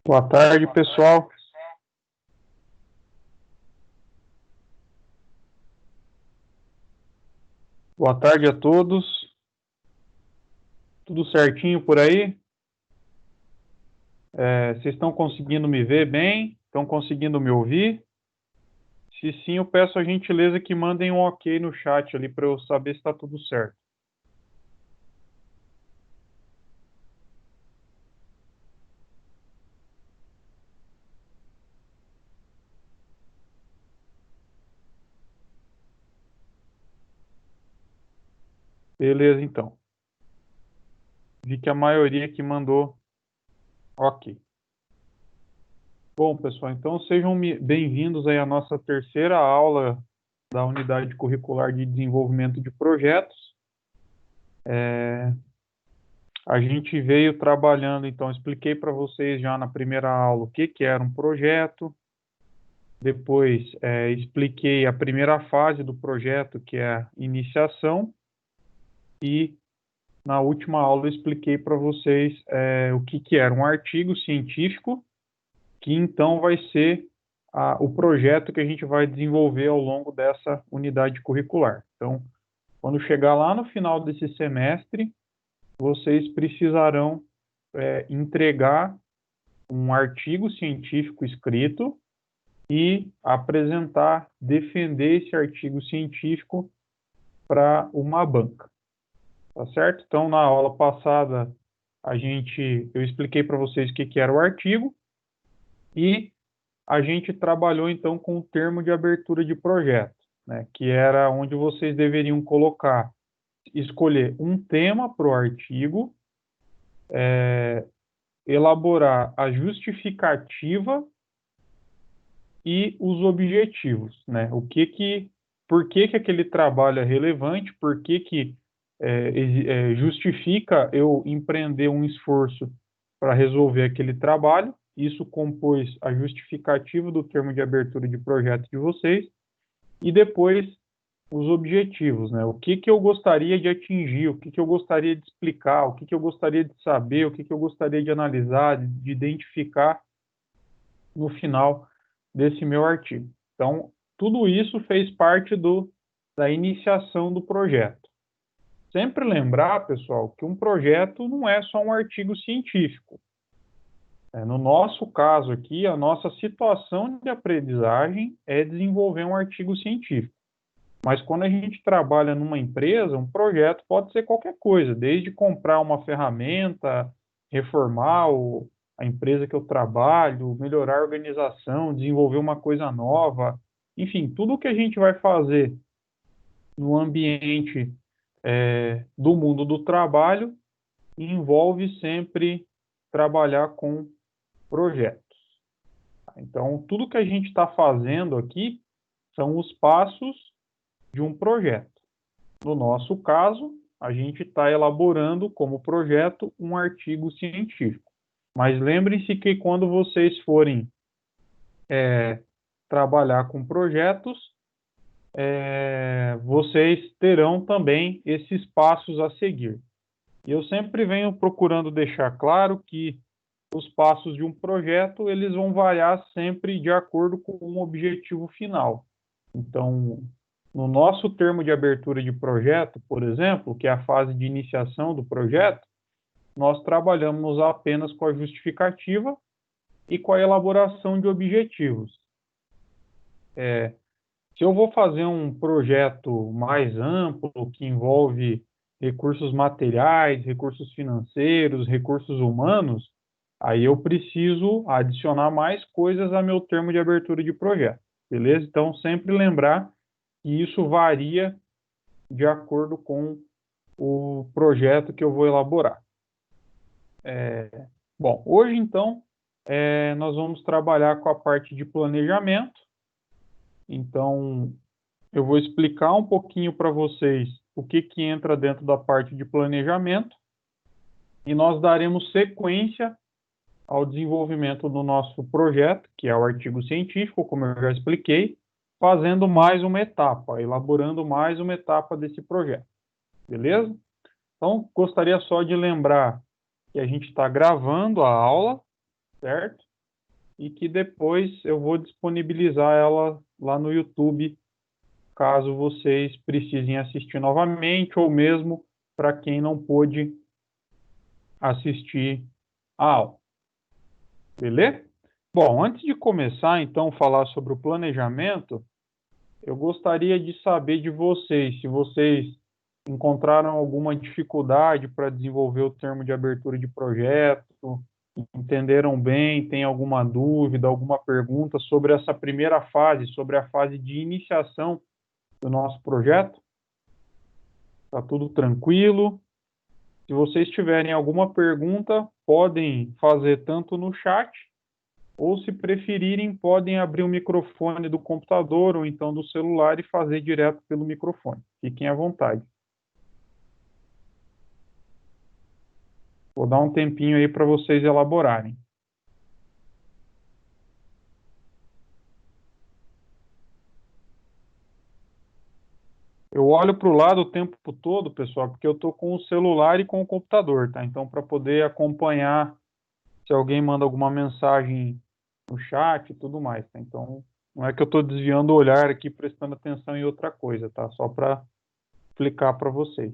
Boa tarde, pessoal. Boa tarde a todos. Tudo certinho por aí? Vocês estão conseguindo me ver bem? Estão conseguindo me ouvir? Se sim, eu peço a gentileza que mandem um ok no chat ali para eu saber se está tudo certo. Beleza, então. Vi que a maioria aqui mandou ok. Bom, pessoal, então sejam bem-vindos aí à nossa terceira aula da Unidade Curricular de Desenvolvimento de Projetos. A gente veio trabalhando, então, expliquei para vocês já na primeira aula o que era um projeto. Depois, expliquei a primeira fase do projeto, que é a iniciação. E na última aula, eu expliquei para vocês o que era um artigo científico, que então vai ser o projeto que a gente vai desenvolver ao longo dessa unidade curricular. Então, quando chegar lá no final desse semestre, vocês precisarão entregar um artigo científico escrito e apresentar, defender esse artigo científico para uma banca, tá certo? Então, na aula passada, eu expliquei para vocês o que era o artigo e a gente trabalhou, então, com o termo de abertura de projeto, né, que era onde vocês deveriam escolher um tema para o artigo, elaborar a justificativa e os objetivos, né? Por que aquele trabalho é relevante, por que justifica eu empreender um esforço para resolver aquele trabalho. Isso compôs a justificativa do termo de abertura de projeto de vocês, e depois os objetivos, né? O que eu gostaria de atingir, o que eu gostaria de explicar, o que eu gostaria de saber, o que eu gostaria de analisar, de identificar no final desse meu artigo. Então, tudo isso fez parte da iniciação do projeto. Sempre lembrar, pessoal, que um projeto não é só um artigo científico. No nosso caso aqui, a nossa situação de aprendizagem é desenvolver um artigo científico. Mas quando a gente trabalha numa empresa, um projeto pode ser qualquer coisa, desde comprar uma ferramenta, reformar a empresa que eu trabalho, melhorar a organização, desenvolver uma coisa nova, enfim, tudo que a gente vai fazer no ambiente do mundo do trabalho envolve sempre trabalhar com projetos. Então, tudo que a gente está fazendo aqui são os passos de um projeto. No nosso caso, a gente está elaborando como projeto um artigo científico. Mas lembrem-se que quando vocês forem trabalhar com projetos, vocês terão também esses passos a seguir. E eu sempre venho procurando deixar claro que os passos de um projeto eles vão variar sempre de acordo com um objetivo final. Então, no nosso termo de abertura de projeto, por exemplo, que é a fase de iniciação do projeto, nós trabalhamos apenas com a justificativa e com a elaboração de objetivos. Se eu vou fazer um projeto mais amplo, que envolve recursos materiais, recursos financeiros, recursos humanos, aí eu preciso adicionar mais coisas a meu termo de abertura de projeto, beleza? Então, sempre lembrar que isso varia de acordo com o projeto que eu vou elaborar. Bom, hoje, então, nós vamos trabalhar com a parte de planejamento. Então, eu vou explicar um pouquinho para vocês o que entra dentro da parte de planejamento e nós daremos sequência ao desenvolvimento do nosso projeto, que é o artigo científico, como eu já expliquei, fazendo mais uma etapa, elaborando mais uma etapa desse projeto. Beleza? Então, gostaria só de lembrar que a gente está gravando a aula, certo? e que depois eu vou disponibilizar ela lá no YouTube, caso vocês precisem assistir novamente, ou mesmo para quem não pôde assistir a aula. Beleza? Bom, antes de começar, então, falar sobre o planejamento, eu gostaria de saber de vocês, se vocês encontraram alguma dificuldade para desenvolver o termo de abertura de projeto, entenderam bem, tem alguma dúvida, alguma pergunta sobre essa primeira fase, sobre a fase de iniciação do nosso projeto? Está tudo tranquilo? Se vocês tiverem alguma pergunta, podem fazer tanto no chat, ou se preferirem, podem abrir o microfone do computador ou então do celular e fazer direto pelo microfone. Fiquem à vontade. Vou dar um tempinho aí para vocês elaborarem. Eu olho para o lado o tempo todo, pessoal, porque eu estou com o celular e com o computador, tá? Então, para poder acompanhar se alguém manda alguma mensagem no chat e tudo mais, tá? Então, não é que eu estou desviando o olhar aqui, prestando atenção em outra coisa, tá? Só para explicar para vocês.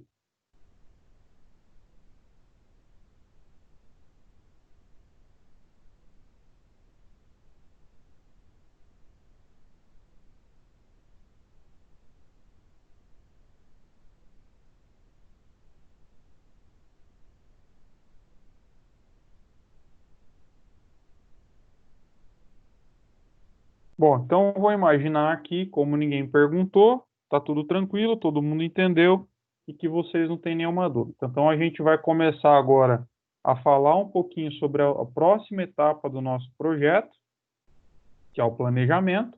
Bom, então eu vou imaginar aqui, como ninguém perguntou, tá tudo tranquilo, todo mundo entendeu e que vocês não têm nenhuma dúvida. Então a gente vai começar agora a falar um pouquinho sobre a próxima etapa do nosso projeto, que é o planejamento.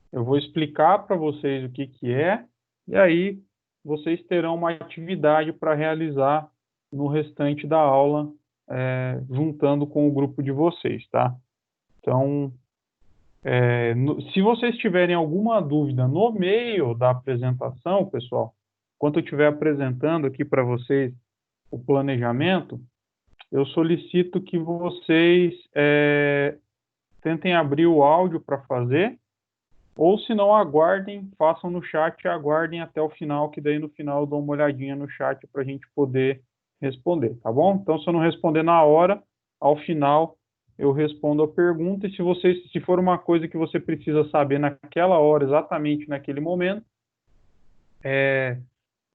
Eu vou explicar para vocês o que que é e aí vocês terão uma atividade para realizar no restante da aula, juntando com o grupo de vocês, tá? Então, se vocês tiverem alguma dúvida no meio da apresentação, pessoal, enquanto eu estiver apresentando aqui para vocês o planejamento, eu solicito que vocês tentem abrir o áudio para fazer, ou se não, aguardem, façam no chat e aguardem até o final, que daí no final eu dou uma olhadinha no chat para a gente poder responder, tá bom? Então, se eu não responder na hora, ao final eu respondo a pergunta, e se for uma coisa que você precisa saber naquela hora, exatamente naquele momento,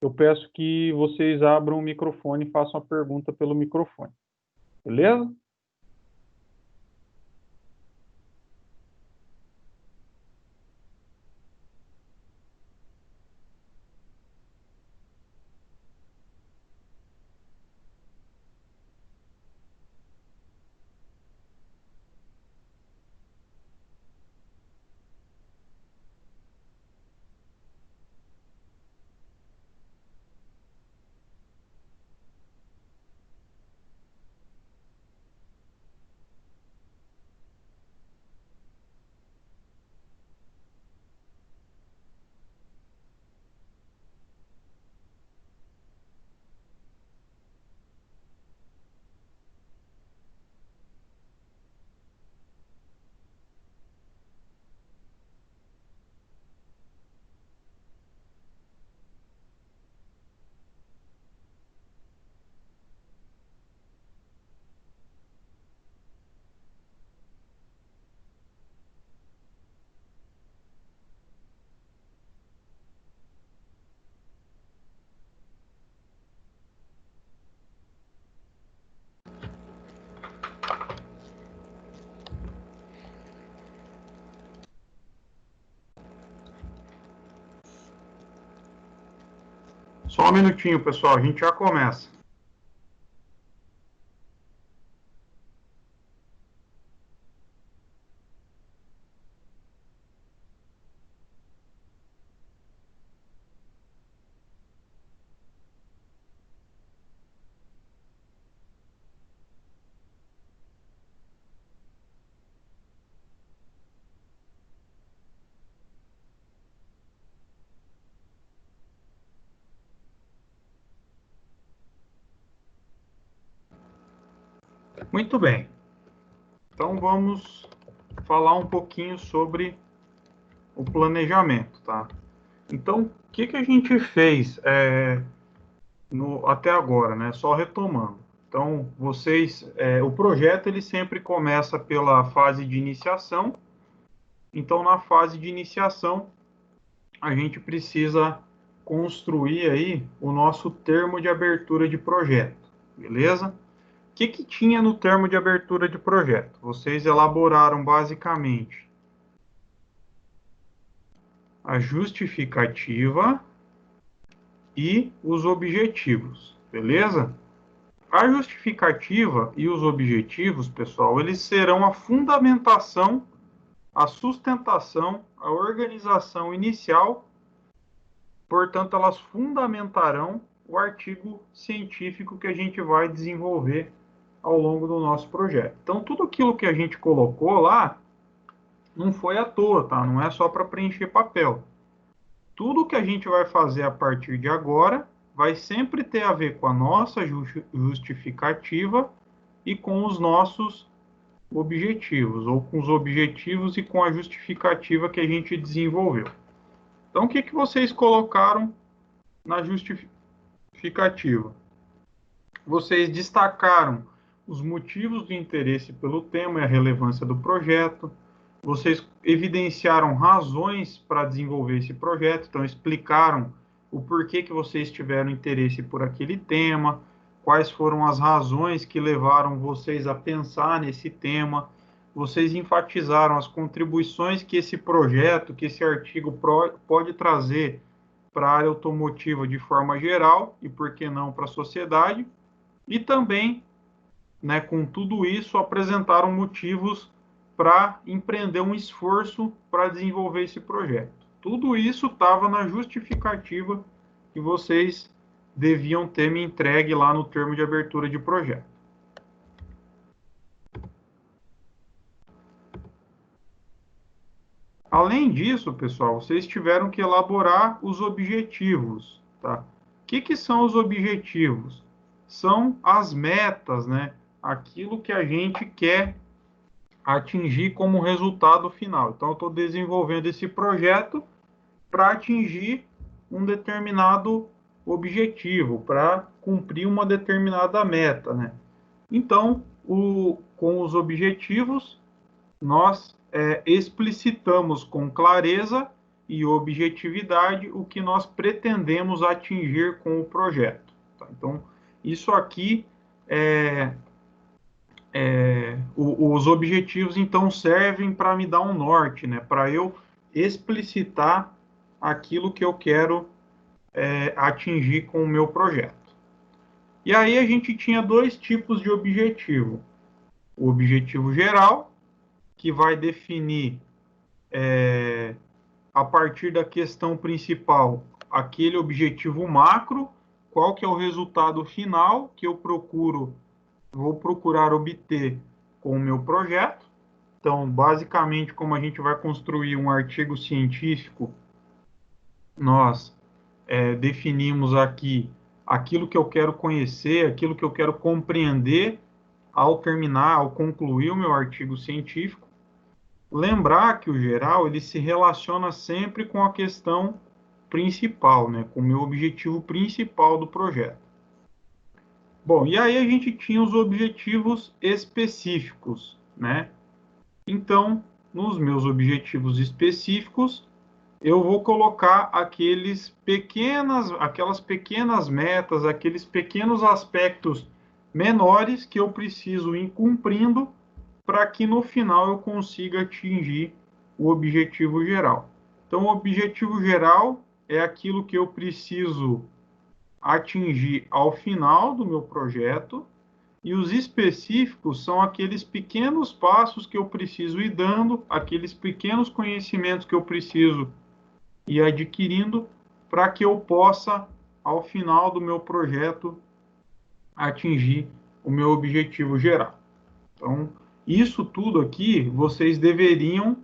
eu peço que vocês abram o microfone e façam a pergunta pelo microfone. Beleza? Só um minutinho, pessoal, a gente já começa. Muito bem. Então vamos falar um pouquinho sobre o planejamento, tá? Então, o que a gente fez até agora, né? Só retomando. Então, o projeto ele sempre começa pela fase de iniciação. Então, na fase de iniciação, a gente precisa construir aí o nosso termo de abertura de projeto, beleza? O que tinha no termo de abertura de projeto? Vocês elaboraram basicamente a justificativa e os objetivos, beleza? A justificativa e os objetivos, pessoal, eles serão a fundamentação, a sustentação, a organização inicial, portanto, elas fundamentarão o artigo científico que a gente vai desenvolver ao longo do nosso projeto. Então, tudo aquilo que a gente colocou lá não foi à toa, tá? Não é só para preencher papel. Tudo que a gente vai fazer a partir de agora vai sempre ter a ver com a nossa justificativa e com os nossos objetivos, ou com os objetivos e com a justificativa que a gente desenvolveu. Então, o que vocês colocaram na justificativa? Vocês destacaram os motivos de interesse pelo tema e a relevância do projeto. Vocês evidenciaram razões para desenvolver esse projeto, então explicaram o porquê que vocês tiveram interesse por aquele tema, quais foram as razões que levaram vocês a pensar nesse tema. Vocês enfatizaram as contribuições que esse projeto, que esse artigo pode trazer para a área automotiva de forma geral e, por que não, para a sociedade. E também, né, com tudo isso, apresentaram motivos para empreender um esforço para desenvolver esse projeto. Tudo isso estava na justificativa que vocês deviam ter me entregue lá no termo de abertura de projeto. Além disso, pessoal, vocês tiveram que elaborar os objetivos, tá? O que são os objetivos? São as metas, né? Aquilo que a gente quer atingir como resultado final. Então, eu estou desenvolvendo esse projeto para atingir um determinado objetivo, para cumprir uma determinada meta, né? Então, com os objetivos, nós explicitamos com clareza e objetividade o que nós pretendemos atingir com o projeto. Tá? Então, isso aqui os objetivos, então, servem para me dar um norte, né? Para eu explicitar aquilo que eu quero atingir com o meu projeto. E aí a gente tinha dois tipos de objetivo. O objetivo geral, que vai definir, a partir da questão principal, aquele objetivo macro, qual que é o resultado final que eu vou procurar obter com o meu projeto. Então, basicamente, como a gente vai construir um artigo científico, nós definimos aqui aquilo que eu quero conhecer, aquilo que eu quero compreender ao concluir o meu artigo científico. Lembrar que o geral, ele se relaciona sempre com a questão principal, né, com o meu objetivo principal do projeto. Bom, e aí a gente tinha os objetivos específicos, né? Então, nos meus objetivos específicos, eu vou colocar aquelas pequenas metas, aqueles pequenos aspectos menores que eu preciso ir cumprindo para que no final eu consiga atingir o objetivo geral. Então, o objetivo geral é aquilo que eu preciso atingir ao final do meu projeto, e os específicos são aqueles pequenos passos que eu preciso ir dando, aqueles pequenos conhecimentos que eu preciso ir adquirindo para que eu possa, ao final do meu projeto, atingir o meu objetivo geral. Então, isso tudo aqui vocês deveriam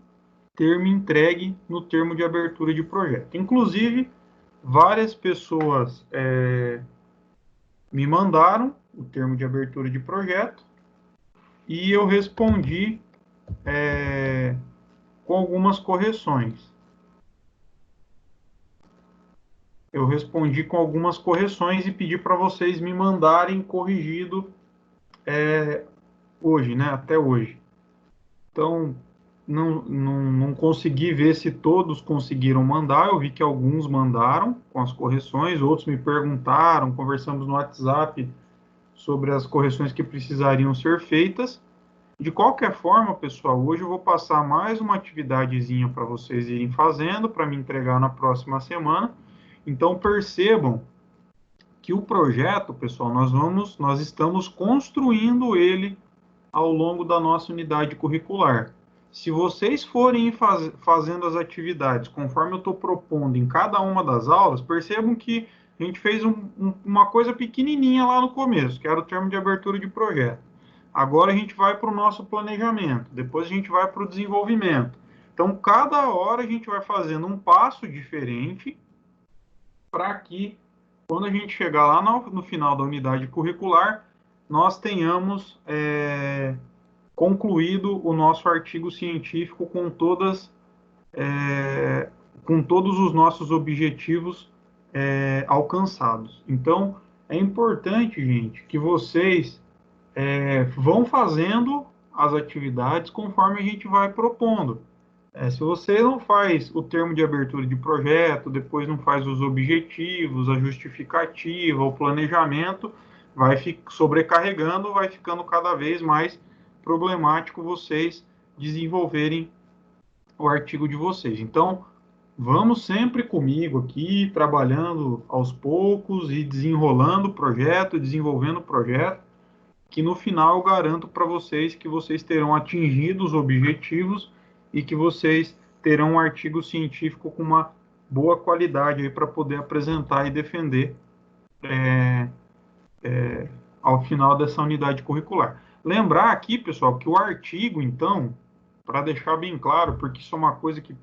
ter me entregue no termo de abertura de projeto. Inclusive, várias pessoas me mandaram o termo de abertura de projeto e eu respondi com algumas correções. Eu respondi com algumas correções e pedi para vocês me mandarem corrigido hoje, né? Até hoje. Então, não consegui ver se todos conseguiram mandar. Eu vi que alguns mandaram com as correções, outros me perguntaram, conversamos no WhatsApp sobre as correções que precisariam ser feitas. De qualquer forma, pessoal, hoje eu vou passar mais uma atividadezinha para vocês irem fazendo, para me entregar na próxima semana. Então, percebam que o projeto, pessoal, nós estamos construindo ele ao longo da nossa unidade curricular. Se vocês forem fazendo as atividades conforme eu estou propondo em cada uma das aulas, percebam que a gente fez uma coisa pequenininha lá no começo, que era o termo de abertura de projeto. Agora a gente vai para o nosso planejamento, depois a gente vai para o desenvolvimento. Então, cada hora a gente vai fazendo um passo diferente para que, quando a gente chegar lá no final da unidade curricular, nós tenhamos concluído o nosso artigo científico com todos os nossos objetivos alcançados. Então, é importante, gente, que vocês vão fazendo as atividades conforme a gente vai propondo. Se você não faz o termo de abertura de projeto, depois não faz os objetivos, a justificativa, o planejamento, vai sobrecarregando, vai ficando cada vez mais problemático vocês desenvolverem o artigo de vocês. Então, vamos sempre comigo aqui, trabalhando aos poucos e desenrolando o projeto, desenvolvendo o projeto, que no final eu garanto para vocês que vocês terão atingido os objetivos e que vocês terão um artigo científico com uma boa qualidade para poder apresentar e defender ao final dessa unidade curricular. Lembrar aqui, pessoal, que o artigo, então, para deixar bem claro, porque isso é uma coisa que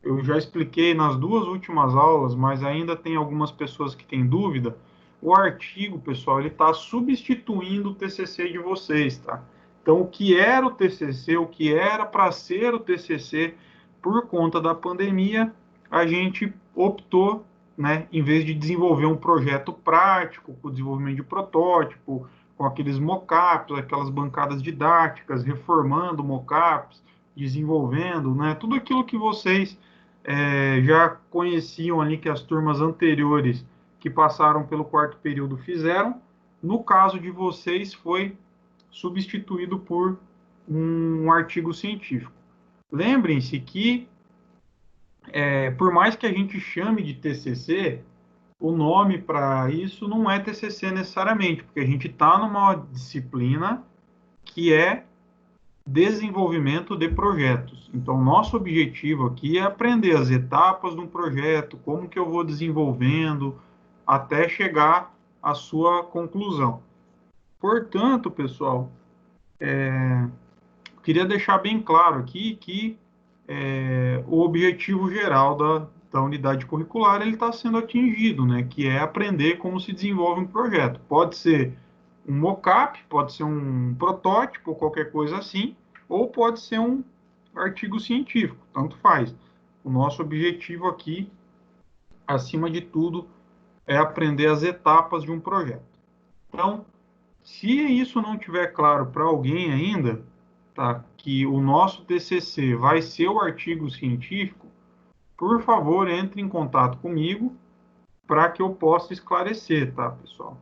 eu já expliquei nas duas últimas aulas, mas ainda tem algumas pessoas que têm dúvida. O artigo, pessoal, ele está substituindo o TCC de vocês, tá? Então, o que era o TCC, o que era para ser o TCC, por conta da pandemia, a gente optou, né, em vez de desenvolver um projeto prático, com o desenvolvimento de protótipo, com aqueles mockups, aquelas bancadas didáticas, reformando mockups, desenvolvendo, né, tudo aquilo que vocês já conheciam ali que as turmas anteriores que passaram pelo quarto período fizeram. No caso de vocês, foi substituído por um artigo científico. Lembrem-se que, por mais que a gente chame de TCC, o nome para isso não é TCC necessariamente, porque a gente está numa disciplina que é desenvolvimento de projetos. Então, nosso objetivo aqui é aprender as etapas de um projeto, como que eu vou desenvolvendo, até chegar à sua conclusão. Portanto, pessoal, queria deixar bem claro aqui que o objetivo geral da unidade curricular ele está sendo atingido, né? Que é aprender como se desenvolve um projeto. Pode ser um mockup, pode ser um protótipo, qualquer coisa assim, ou pode ser um artigo científico, tanto faz. O nosso objetivo aqui, acima de tudo, é aprender as etapas de um projeto. Então, se isso não tiver claro para alguém ainda, tá, que o nosso TCC vai ser o artigo científico, por favor, entre em contato comigo para que eu possa esclarecer, tá, pessoal?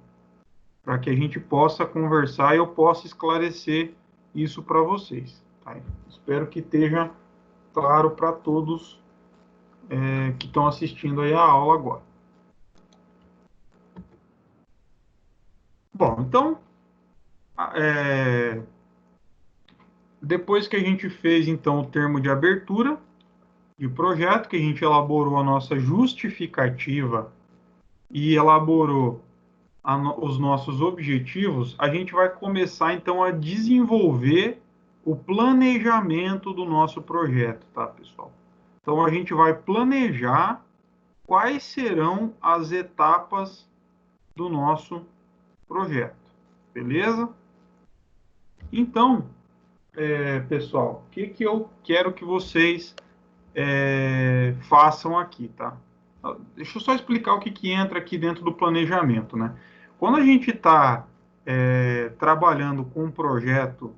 Para que a gente possa conversar e eu possa esclarecer isso para vocês. Tá? Espero que esteja claro para todos que estão assistindo aí a aula agora. Bom, então, depois que a gente fez então o termo de abertura de projeto, que a gente elaborou a nossa justificativa e elaborou os nossos objetivos, a gente vai começar então a desenvolver o planejamento do nosso projeto, tá, pessoal? Então a gente vai planejar quais serão as etapas do nosso projeto, beleza? Então, pessoal, o que eu quero que vocês façam aqui, tá? Deixa eu só explicar o que entra aqui dentro do planejamento, né? Quando a gente está trabalhando com um projeto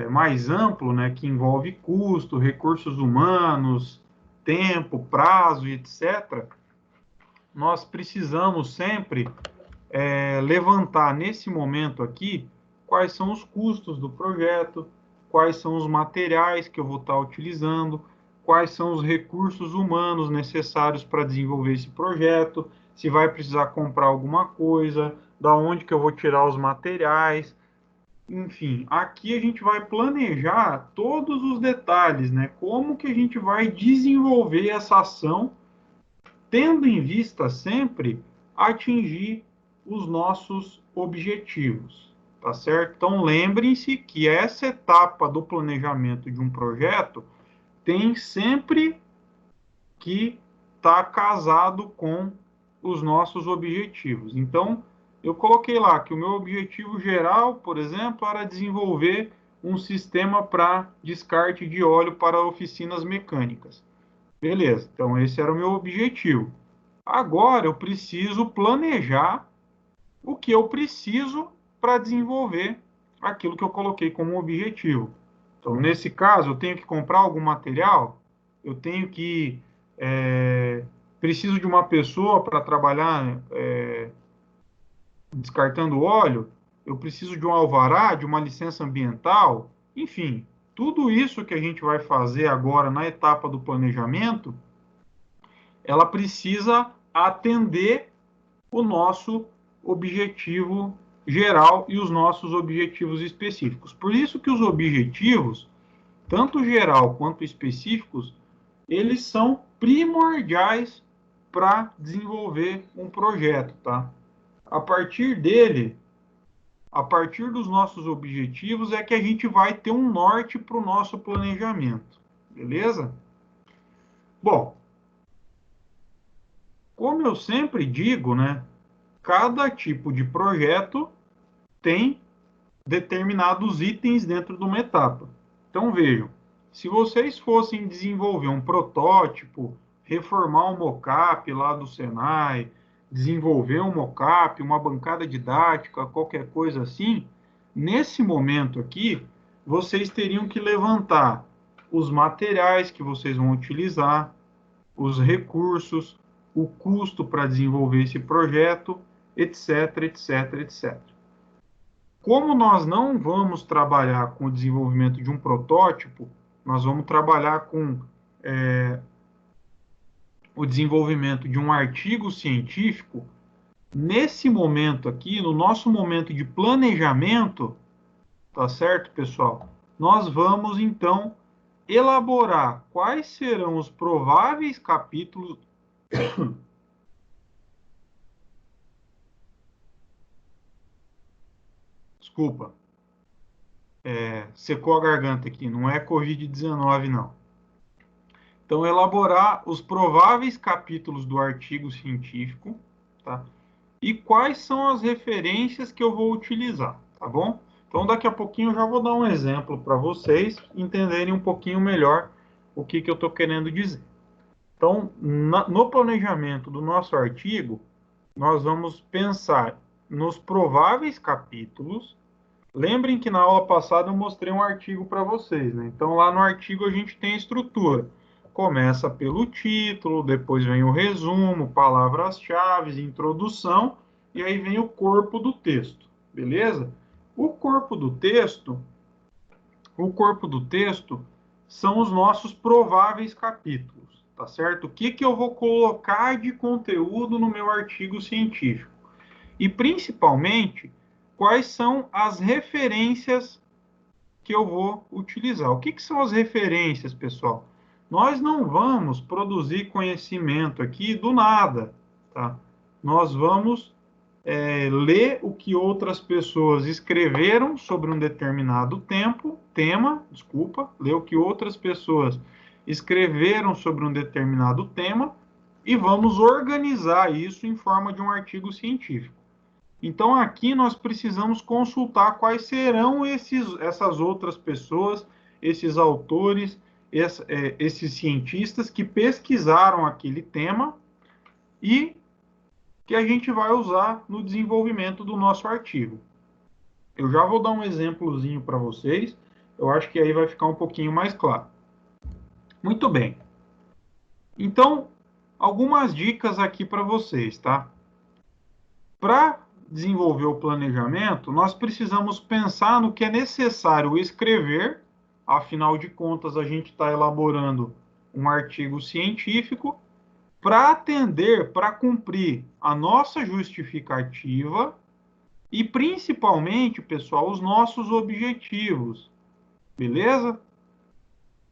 mais amplo, né, que envolve custo, recursos humanos, tempo, prazo, etc., nós precisamos sempre levantar nesse momento aqui quais são os custos do projeto, quais são os materiais que eu vou estar utilizando, quais são os recursos humanos necessários para desenvolver esse projeto, se vai precisar comprar alguma coisa, da onde que eu vou tirar os materiais. Enfim, aqui a gente vai planejar todos os detalhes, né? Como que a gente vai desenvolver essa ação, tendo em vista sempre atingir os nossos objetivos, tá certo? Então, lembrem-se que essa etapa do planejamento de um projeto tem sempre que estar casado com os nossos objetivos. Então, eu coloquei lá que o meu objetivo geral, por exemplo, era desenvolver um sistema para descarte de óleo para oficinas mecânicas. Beleza, então esse era o meu objetivo. Agora eu preciso planejar o que eu preciso para desenvolver aquilo que eu coloquei como objetivo. Então, nesse caso, eu tenho que comprar algum material, eu tenho que preciso de uma pessoa para trabalhar descartando óleo, eu preciso de um alvará, de uma licença ambiental, enfim, tudo isso que a gente vai fazer agora na etapa do planejamento, ela precisa atender o nosso objetivo geral e os nossos objetivos específicos. Por isso que os objetivos, tanto geral quanto específicos, eles são primordiais para desenvolver um projeto, tá? A partir dele, a partir dos nossos objetivos, é que a gente vai ter um norte para o nosso planejamento, beleza? Bom, como eu sempre digo, né? Cada tipo de projeto tem determinados itens dentro de uma etapa. Então, vejam, se vocês fossem desenvolver um protótipo, reformar um mockup lá do Senai, desenvolver um mockup, uma bancada didática, qualquer coisa assim, nesse momento aqui, vocês teriam que levantar os materiais que vocês vão utilizar, os recursos, o custo para desenvolver esse projeto, etc, etc, etc. Como nós não vamos trabalhar com o desenvolvimento de um protótipo, nós vamos trabalhar com o desenvolvimento de um artigo científico. Nesse momento aqui, no nosso momento de planejamento, tá certo, pessoal? Nós vamos, então, elaborar quais serão os prováveis capítulos. Desculpa, secou a garganta aqui, não é Covid-19, não. Então, elaborar os prováveis capítulos do artigo científico, tá? E quais são as referências que eu vou utilizar, tá bom? Então, daqui a pouquinho eu já vou dar um exemplo para vocês entenderem um pouquinho melhor o que eu estou querendo dizer. Então, no planejamento do nosso artigo, nós vamos pensar nos prováveis capítulos. Lembrem que na aula passada eu mostrei um artigo para vocês, né? Então, lá no artigo a gente tem a estrutura. Começa pelo título, depois vem o resumo, palavras-chave, introdução, e aí vem o corpo do texto, beleza? O corpo do texto são os nossos prováveis capítulos, tá certo? O que eu vou colocar de conteúdo no meu artigo científico? E, principalmente, quais são as referências que eu vou utilizar. O que são as referências, pessoal? Nós não vamos produzir conhecimento aqui do nada, tá? Nós vamos ler o que outras pessoas escreveram sobre um determinado ler o que outras pessoas escreveram sobre um determinado tema e vamos organizar isso em forma de um artigo científico. Então, aqui nós precisamos consultar quais serão essas outras pessoas, esses autores, esses cientistas que pesquisaram aquele tema e que a gente vai usar no desenvolvimento do nosso artigo. Eu já vou dar um exemplozinho para vocês, eu acho que aí vai ficar um pouquinho mais claro. Muito bem. Então, algumas dicas aqui para vocês, tá? Para desenvolver o planejamento, nós precisamos pensar no que é necessário escrever, afinal de contas, a gente está elaborando um artigo científico, para atender, para cumprir a nossa justificativa e, principalmente, pessoal, os nossos objetivos. Beleza?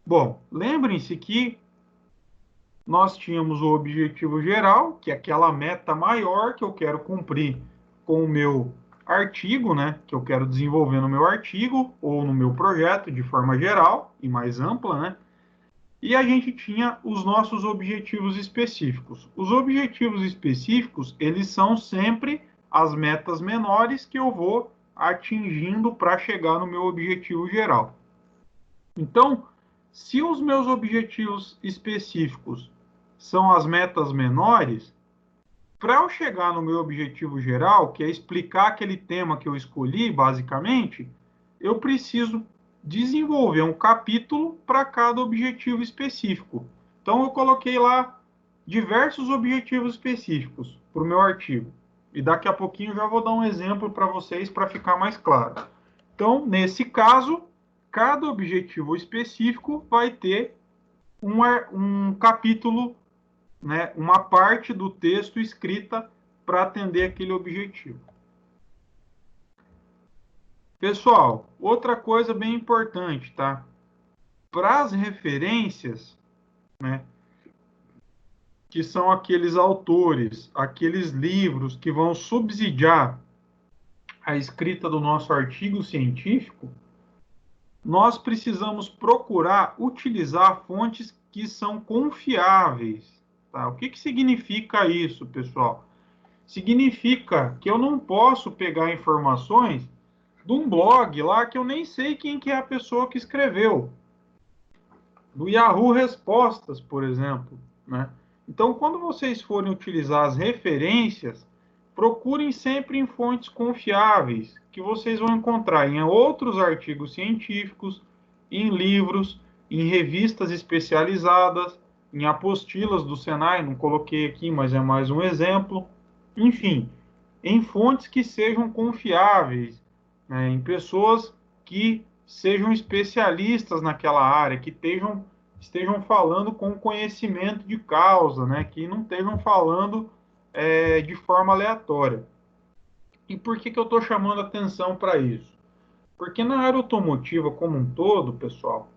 Bom, lembrem-se que nós tínhamos o objetivo geral, que é aquela meta maior que eu quero cumprir com o meu artigo, né, que eu quero desenvolver no meu artigo ou no meu projeto de forma geral e mais ampla, né? E a gente tinha os nossos objetivos específicos. Os objetivos específicos, eles são sempre as metas menores que eu vou atingindo para chegar no meu objetivo geral. Então, se os meus objetivos específicos são as metas menores, para eu chegar no meu objetivo geral, que é explicar aquele tema que eu escolhi, basicamente, eu preciso desenvolver um capítulo para cada objetivo específico. Então, eu coloquei lá diversos objetivos específicos para o meu artigo. E daqui a pouquinho eu já vou dar um exemplo para vocês para ficar mais claro. Então, nesse caso, cada objetivo específico vai ter um capítulo, né, uma parte do texto escrita para atender aquele objetivo. Pessoal, outra coisa bem importante, tá? Para as referências, né, que são aqueles autores, aqueles livros que vão subsidiar a escrita do nosso artigo científico, nós precisamos procurar utilizar fontes que são confiáveis. Tá? O que significa isso, pessoal? Significa que eu não posso pegar informações de um blog lá que eu nem sei quem que é a pessoa que escreveu. Do Yahoo Respostas, por exemplo. Né? Então, quando vocês forem utilizar as referências, procurem sempre em fontes confiáveis, que vocês vão encontrar em outros artigos científicos, em livros, em revistas especializadas, em apostilas do Senai, não coloquei aqui, mas é mais um exemplo. Enfim, em fontes que sejam confiáveis, né, em pessoas que sejam especialistas naquela área, que estejam falando com conhecimento de causa, né, que não estejam falando de forma aleatória. E por que eu estou chamando atenção para isso? Porque na área automotiva como um todo, pessoal,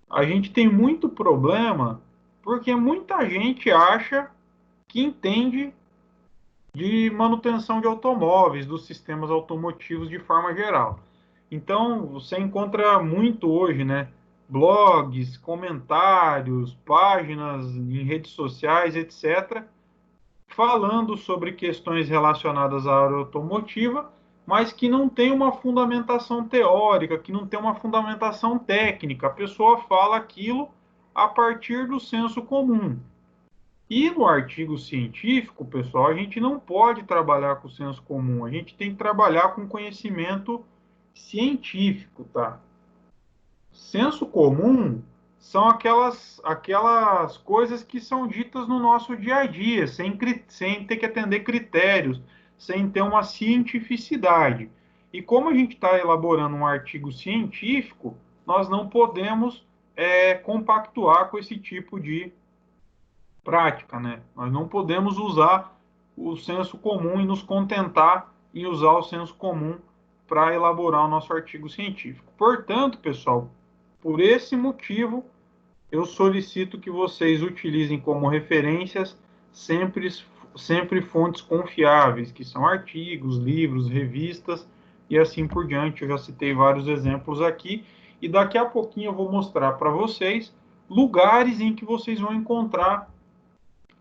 a gente tem muito problema porque muita gente acha que entende de manutenção de automóveis, dos sistemas automotivos de forma geral. Então, você encontra muito hoje, né? Blogs, comentários, páginas em redes sociais, etc., falando sobre questões relacionadas à área automotiva, mas que não tem uma fundamentação teórica, que não tem uma fundamentação técnica. A pessoa fala aquilo a partir do senso comum. E no artigo científico, pessoal, a gente não pode trabalhar com o senso comum, a gente tem que trabalhar com conhecimento científico, tá? Senso comum são aquelas coisas que são ditas no nosso dia a dia, sem ter que atender critérios, sem ter uma cientificidade. E como a gente está elaborando um artigo científico, nós não podemos compactuar com esse tipo de prática, né? Nós não podemos usar o senso comum e nos contentar em usar o senso comum para elaborar o nosso artigo científico. Portanto, pessoal, por esse motivo, eu solicito que vocês utilizem como referências sempre fontes confiáveis, que são artigos, livros, revistas e assim por diante. Eu já citei vários exemplos aqui e daqui a pouquinho eu vou mostrar para vocês lugares em que vocês vão encontrar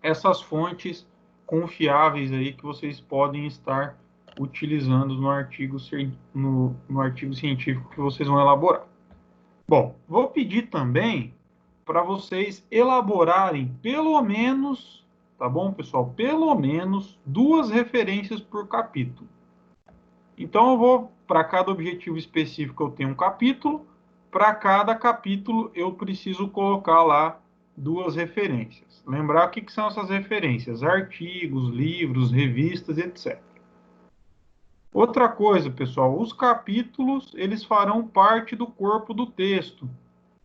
essas fontes confiáveis aí que vocês podem estar utilizando no artigo científico que vocês vão elaborar. Bom, vou pedir também para vocês elaborarem pelo menos, tá bom, pessoal? Pelo menos 2 referências por capítulo. Então, eu vou, para cada objetivo específico, eu tenho um capítulo. Para cada capítulo, eu preciso colocar lá 2 referências. Lembrar o que são essas referências? Artigos, livros, revistas, etc. Outra coisa, pessoal, os capítulos, eles farão parte do corpo do texto.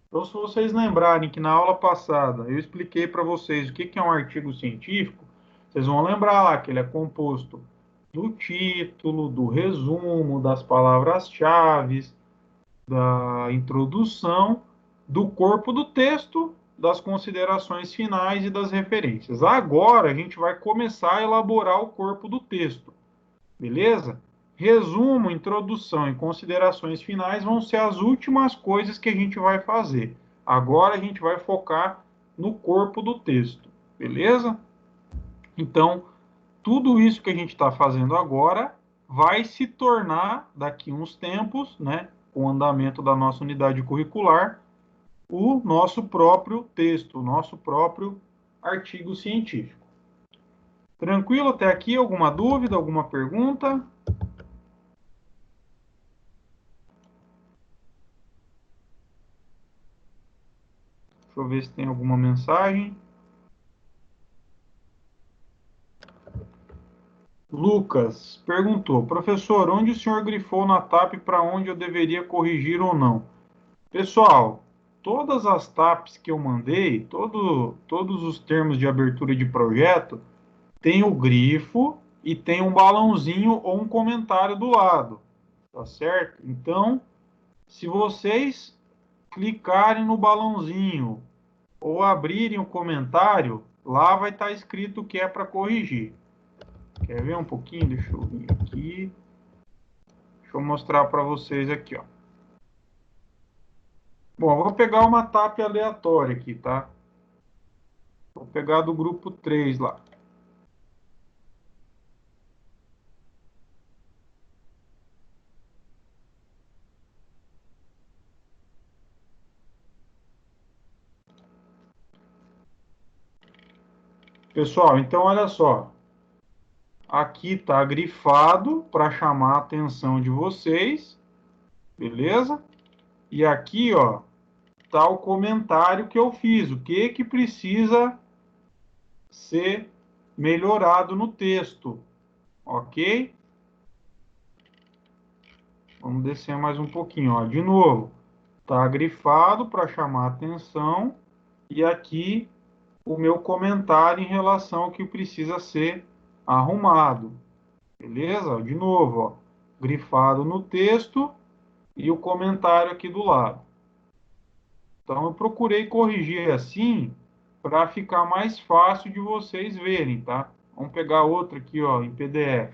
Então, se vocês lembrarem que na aula passada eu expliquei para vocês o que é um artigo científico, vocês vão lembrar lá que ele é composto do título, do resumo, das palavras-chave, da introdução, do corpo do texto, das considerações finais e das referências. Agora a gente vai começar a elaborar o corpo do texto, beleza? Resumo, introdução e considerações finais vão ser as últimas coisas que a gente vai fazer. Agora a gente vai focar no corpo do texto, beleza? Então, tudo isso que a gente está fazendo agora vai se tornar, daqui uns tempos, né, com o andamento da nossa unidade curricular, o nosso próprio texto, o nosso próprio artigo científico. Tranquilo até aqui? Alguma dúvida, alguma pergunta? Deixa eu ver se tem alguma mensagem. Lucas perguntou, professor, onde o senhor grifou na TAP para onde eu deveria corrigir ou não? Pessoal, todas as TAPs que eu mandei, todos os termos de abertura de projeto, tem o grifo e tem um balãozinho ou um comentário do lado, tá certo? Então, se vocês clicarem no balãozinho ou abrirem o comentário, lá vai estar escrito o que é para corrigir. Quer ver um pouquinho? Deixa eu vir aqui. Deixa eu mostrar para vocês aqui, ó. Bom, eu vou pegar uma TAP aleatória aqui, tá? Vou pegar do grupo 3 lá. Pessoal, então olha só. Aqui está grifado para chamar a atenção de vocês, beleza? E aqui, ó, tá o comentário que eu fiz, o que que precisa ser melhorado no texto, ok? Vamos descer mais um pouquinho, ó. De novo, tá grifado para chamar a atenção e aqui o meu comentário em relação ao que precisa ser arrumado, beleza? De novo, ó, grifado no texto e o comentário aqui do lado. Então, eu procurei corrigir assim para ficar mais fácil de vocês verem, tá? Vamos pegar outra aqui, ó, em PDF.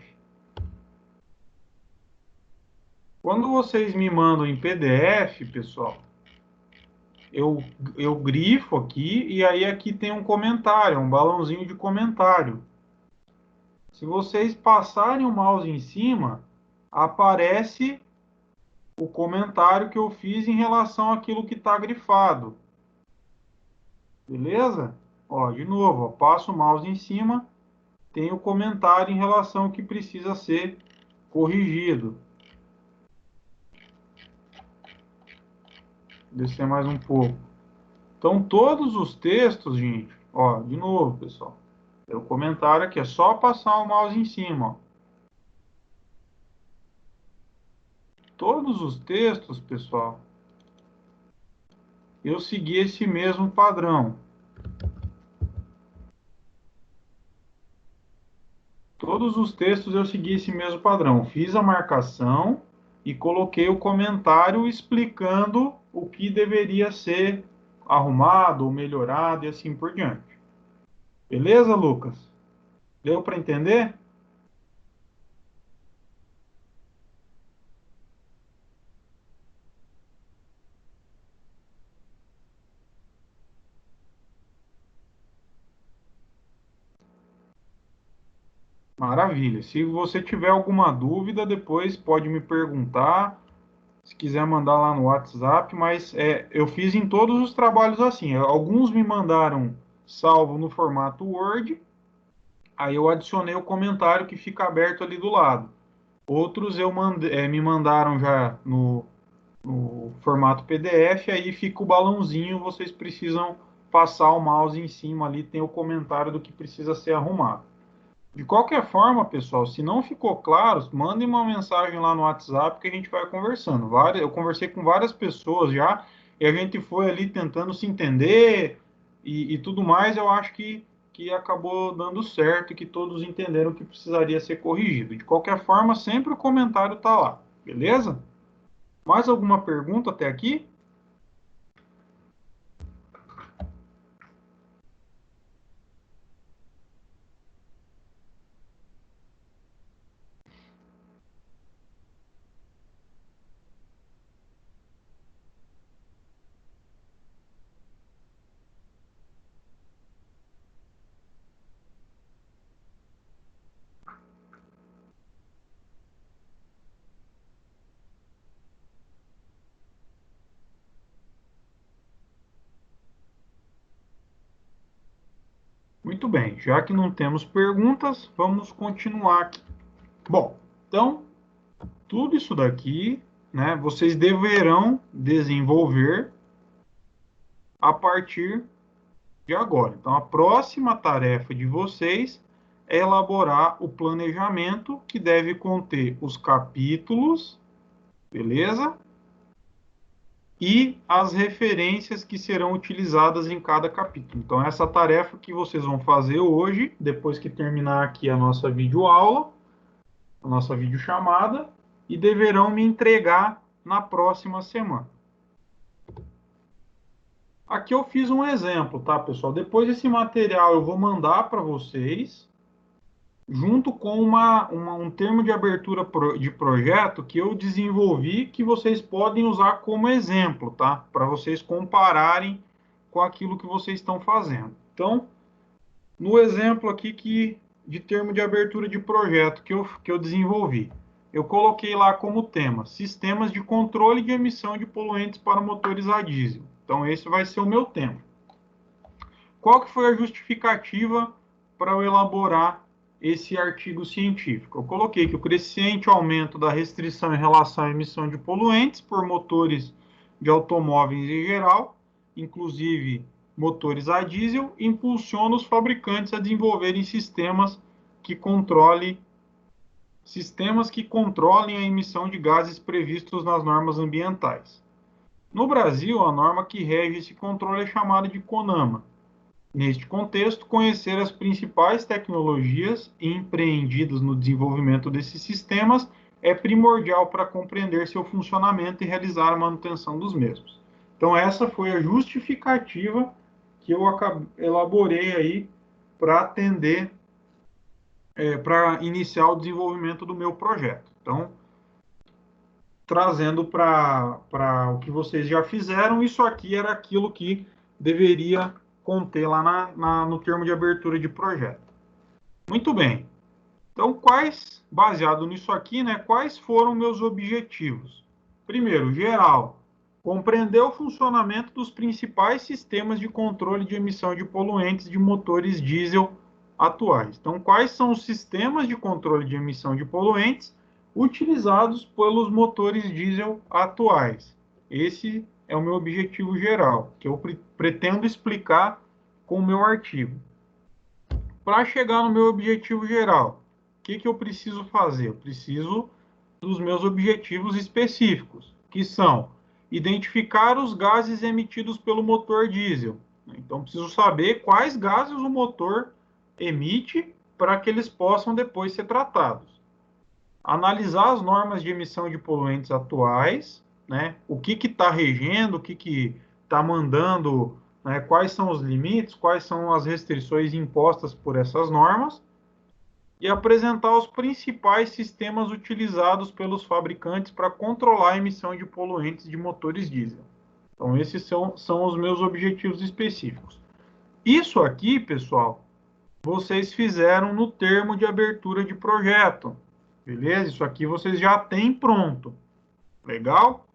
Quando vocês me mandam em PDF, pessoal, eu, eu grifo aqui e aí aqui tem um comentário, um balãozinho de comentário. Se vocês passarem o mouse em cima, aparece o comentário que eu fiz em relação àquilo que está grifado. Beleza? Ó, de novo, ó, passo o mouse em cima, tem o comentário em relação ao que precisa ser corrigido. Descer mais um pouco. Então, todos os textos, gente, ó, de novo, pessoal, tem o comentário aqui, é só passar o mouse em cima, ó. Todos os textos, pessoal, eu segui esse mesmo padrão. Todos os textos eu segui esse mesmo padrão. Fiz a marcação e coloquei o comentário explicando o que deveria ser arrumado ou melhorado e assim por diante. Beleza, Lucas? Deu para entender? Maravilha. Se você tiver alguma dúvida, depois pode me perguntar. Se quiser mandar lá no WhatsApp, mas eu fiz em todos os trabalhos assim. Alguns me mandaram salvo no formato Word, aí eu adicionei o comentário que fica aberto ali do lado. Outros me mandaram já no formato PDF, aí fica o balãozinho, vocês precisam passar o mouse em cima ali, tem o comentário do que precisa ser arrumado. De qualquer forma, pessoal, se não ficou claro, mandem uma mensagem lá no WhatsApp que a gente vai conversando. Eu conversei com várias pessoas já e a gente foi ali tentando se entender e tudo mais. Eu acho que acabou dando certo e que todos entenderam que precisaria ser corrigido. De qualquer forma, sempre o comentário está lá, beleza? Mais alguma pergunta até aqui? Muito bem, já que não temos perguntas, vamos continuar aqui. Bom, então tudo isso daqui, né, vocês deverão desenvolver a partir de agora. Então, a próxima tarefa de vocês é elaborar o planejamento que deve conter os capítulos, beleza? E as referências que serão utilizadas em cada capítulo. Então, essa tarefa que vocês vão fazer hoje, depois que terminar aqui a nossa videoaula, a nossa videochamada, e deverão me entregar na próxima semana. Aqui eu fiz um exemplo, tá, pessoal? Depois esse material eu vou mandar para vocês, junto com um termo de abertura de projeto que eu desenvolvi, que vocês podem usar como exemplo, tá? Para vocês compararem com aquilo que vocês estão fazendo. Então, no exemplo aqui de termo de abertura de projeto que eu desenvolvi, eu coloquei lá como tema sistemas de controle de emissão de poluentes para motores a diesel. Então, esse vai ser o meu tema. Qual que foi a justificativa para eu elaborar esse artigo científico? Eu coloquei que o crescente aumento da restrição em relação à emissão de poluentes por motores de automóveis em geral, inclusive motores a diesel, impulsiona os fabricantes a desenvolverem sistemas que controlem a emissão de gases previstos nas normas ambientais. No Brasil, a norma que rege esse controle é chamada de CONAMA. Neste contexto, conhecer as principais tecnologias empreendidas no desenvolvimento desses sistemas é primordial para compreender seu funcionamento e realizar a manutenção dos mesmos. Então, essa foi a justificativa que eu elaborei aí para atender, para iniciar o desenvolvimento do meu projeto. Então, trazendo para o que vocês já fizeram, isso aqui era aquilo que deveria conter lá no termo de abertura de projeto. Muito bem. Então, baseado nisso aqui, né, quais foram meus objetivos? Primeiro, geral, compreender o funcionamento dos principais sistemas de controle de emissão de poluentes de motores diesel atuais. Então, quais são os sistemas de controle de emissão de poluentes utilizados pelos motores diesel atuais? Esse é o meu objetivo geral, que eu pretendo explicar com o meu artigo. Para chegar no meu objetivo geral, o que eu preciso fazer? Eu preciso dos meus objetivos específicos, que são identificar os gases emitidos pelo motor diesel. Então, preciso saber quais gases o motor emite para que eles possam depois ser tratados. Analisar as normas de emissão de poluentes atuais, né? O que está regendo, o que está mandando, né? Quais são os limites, quais são as restrições impostas por essas normas, e apresentar os principais sistemas utilizados pelos fabricantes para controlar a emissão de poluentes de motores diesel. Então, esses são os meus objetivos específicos. Isso aqui, pessoal, vocês fizeram no termo de abertura de projeto. Beleza? Isso aqui vocês já têm pronto. Legal?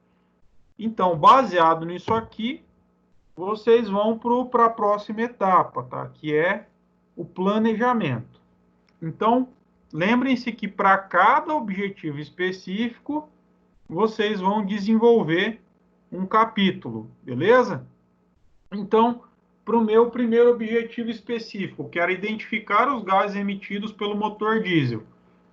Então, baseado nisso aqui, vocês vão para a próxima etapa, tá? Que é o planejamento. Então, lembrem-se que para cada objetivo específico, vocês vão desenvolver um capítulo, beleza? Então, para o meu primeiro objetivo específico, que era identificar os gases emitidos pelo motor diesel,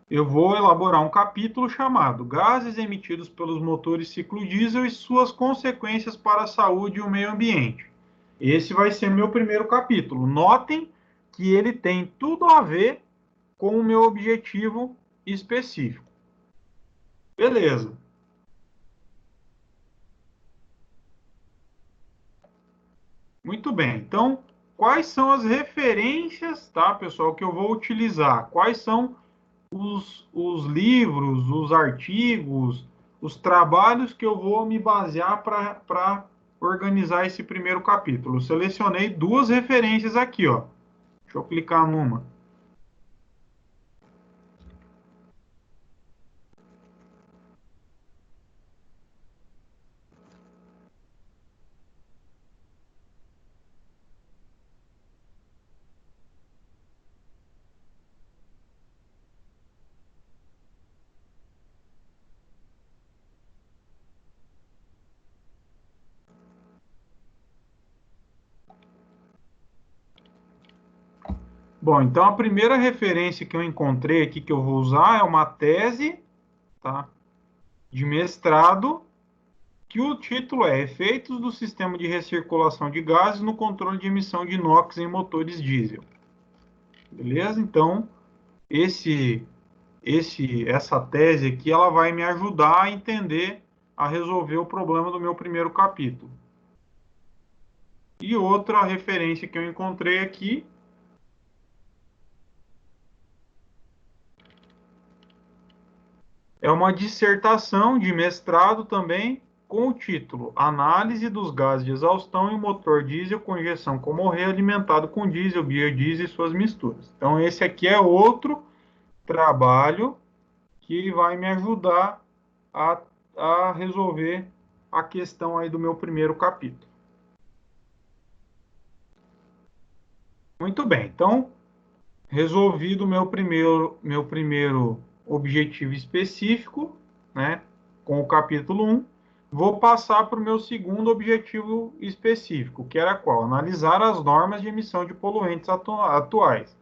eu vou elaborar um capítulo chamado Gases emitidos pelos motores ciclo diesel e suas consequências para a saúde e o meio ambiente. Esse vai ser meu primeiro capítulo. Notem que ele tem tudo a ver com o meu objetivo específico. Beleza. Muito bem. Então, quais são as referências, tá, pessoal, que eu vou utilizar? Quais são os livros, os artigos, os trabalhos que eu vou me basear para organizar esse primeiro capítulo? Eu selecionei duas referências aqui, ó. Deixa eu clicar numa. Bom, então a primeira referência que eu encontrei aqui que eu vou usar é uma tese, tá, de mestrado, que o título é Efeitos do Sistema de Recirculação de Gases no Controle de Emissão de NOx em Motores Diesel. Beleza? Então, essa tese aqui, ela vai me ajudar a entender, a resolver o problema do meu primeiro capítulo. E outra referência que eu encontrei aqui é uma dissertação de mestrado também, com o título Análise dos gases de exaustão em motor diesel com injeção Comorrer alimentado com diesel, biodiesel e suas misturas. Então, esse aqui é outro trabalho que vai me ajudar a resolver a questão aí do meu primeiro capítulo. Muito bem, então, resolvido o meu primeiro objetivo específico, né, com o capítulo 1, vou passar para o meu segundo objetivo específico, que era qual? Analisar as normas de emissão de poluentes atuais.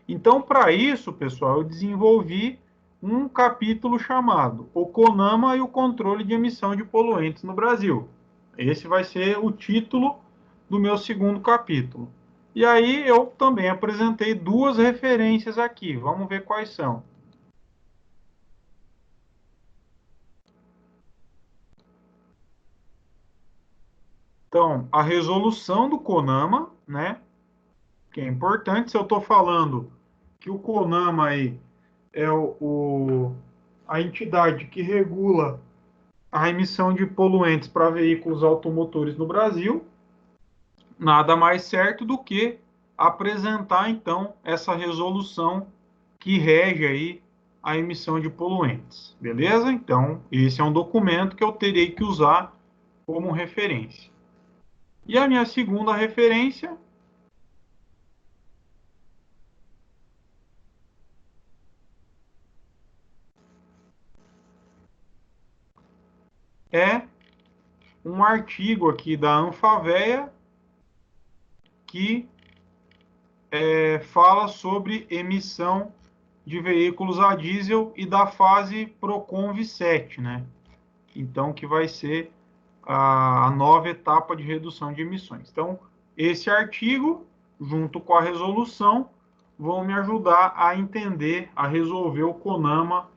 Então, para isso, pessoal, eu desenvolvi um capítulo chamado O CONAMA e o Controle de Emissão de Poluentes no Brasil. Esse vai ser o título do meu segundo capítulo. E aí eu também apresentei duas referências aqui. Vamos ver quais são. Então, a resolução do CONAMA, né? Que é importante. Se eu estou falando que o CONAMA aí é a entidade que regula a emissão de poluentes para veículos automotores no Brasil, nada mais certo do que apresentar, então, essa resolução que rege aí a emissão de poluentes, beleza? Então, esse é um documento que eu terei que usar como referência. E a minha segunda referência é um artigo aqui da Anfavea que fala sobre emissão de veículos a diesel e da fase Proconv 7, né? Então, que vai ser a nova etapa de redução de emissões. Então, esse artigo, junto com a resolução, vão me ajudar a entender, a resolver o CONAMA,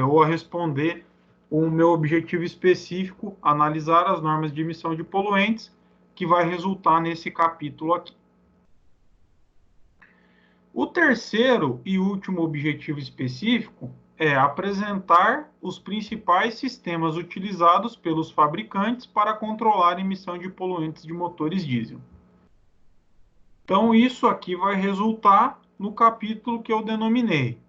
ou a responder o meu objetivo específico, analisar as normas de emissão de poluentes, que vai resultar nesse capítulo aqui. O terceiro e último objetivo específico é apresentar os principais sistemas utilizados pelos fabricantes para controlar a emissão de poluentes de motores diesel. Então, isso aqui vai resultar no capítulo que eu denominei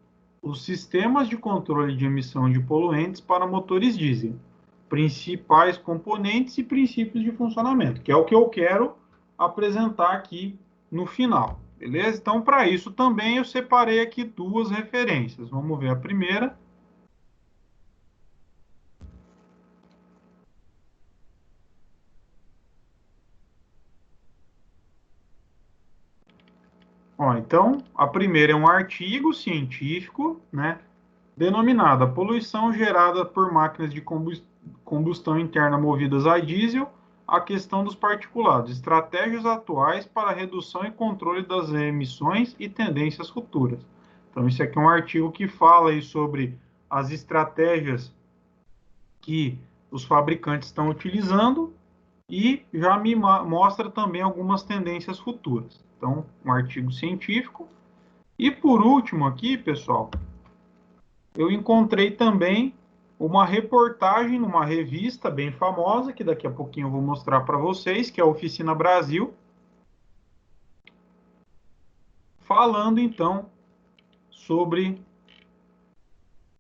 os sistemas de controle de emissão de poluentes para motores diesel, principais componentes e princípios de funcionamento, que é o que eu quero apresentar aqui no final, beleza? Então, para isso também eu separei aqui duas referências. Vamos ver a primeira. Ó, então, a primeira é um artigo científico, né, denominado a poluição gerada por máquinas de combustão interna movidas a diesel, a questão dos particulados, estratégias atuais para redução e controle das emissões e tendências futuras. Então, isso aqui é um artigo que fala aí sobre as estratégias que os fabricantes estão utilizando e já me mostra também algumas tendências futuras. Então, um artigo científico. E por último aqui, pessoal, eu encontrei também uma reportagem numa revista bem famosa, que daqui a pouquinho eu vou mostrar para vocês, que é a Oficina Brasil, falando então sobre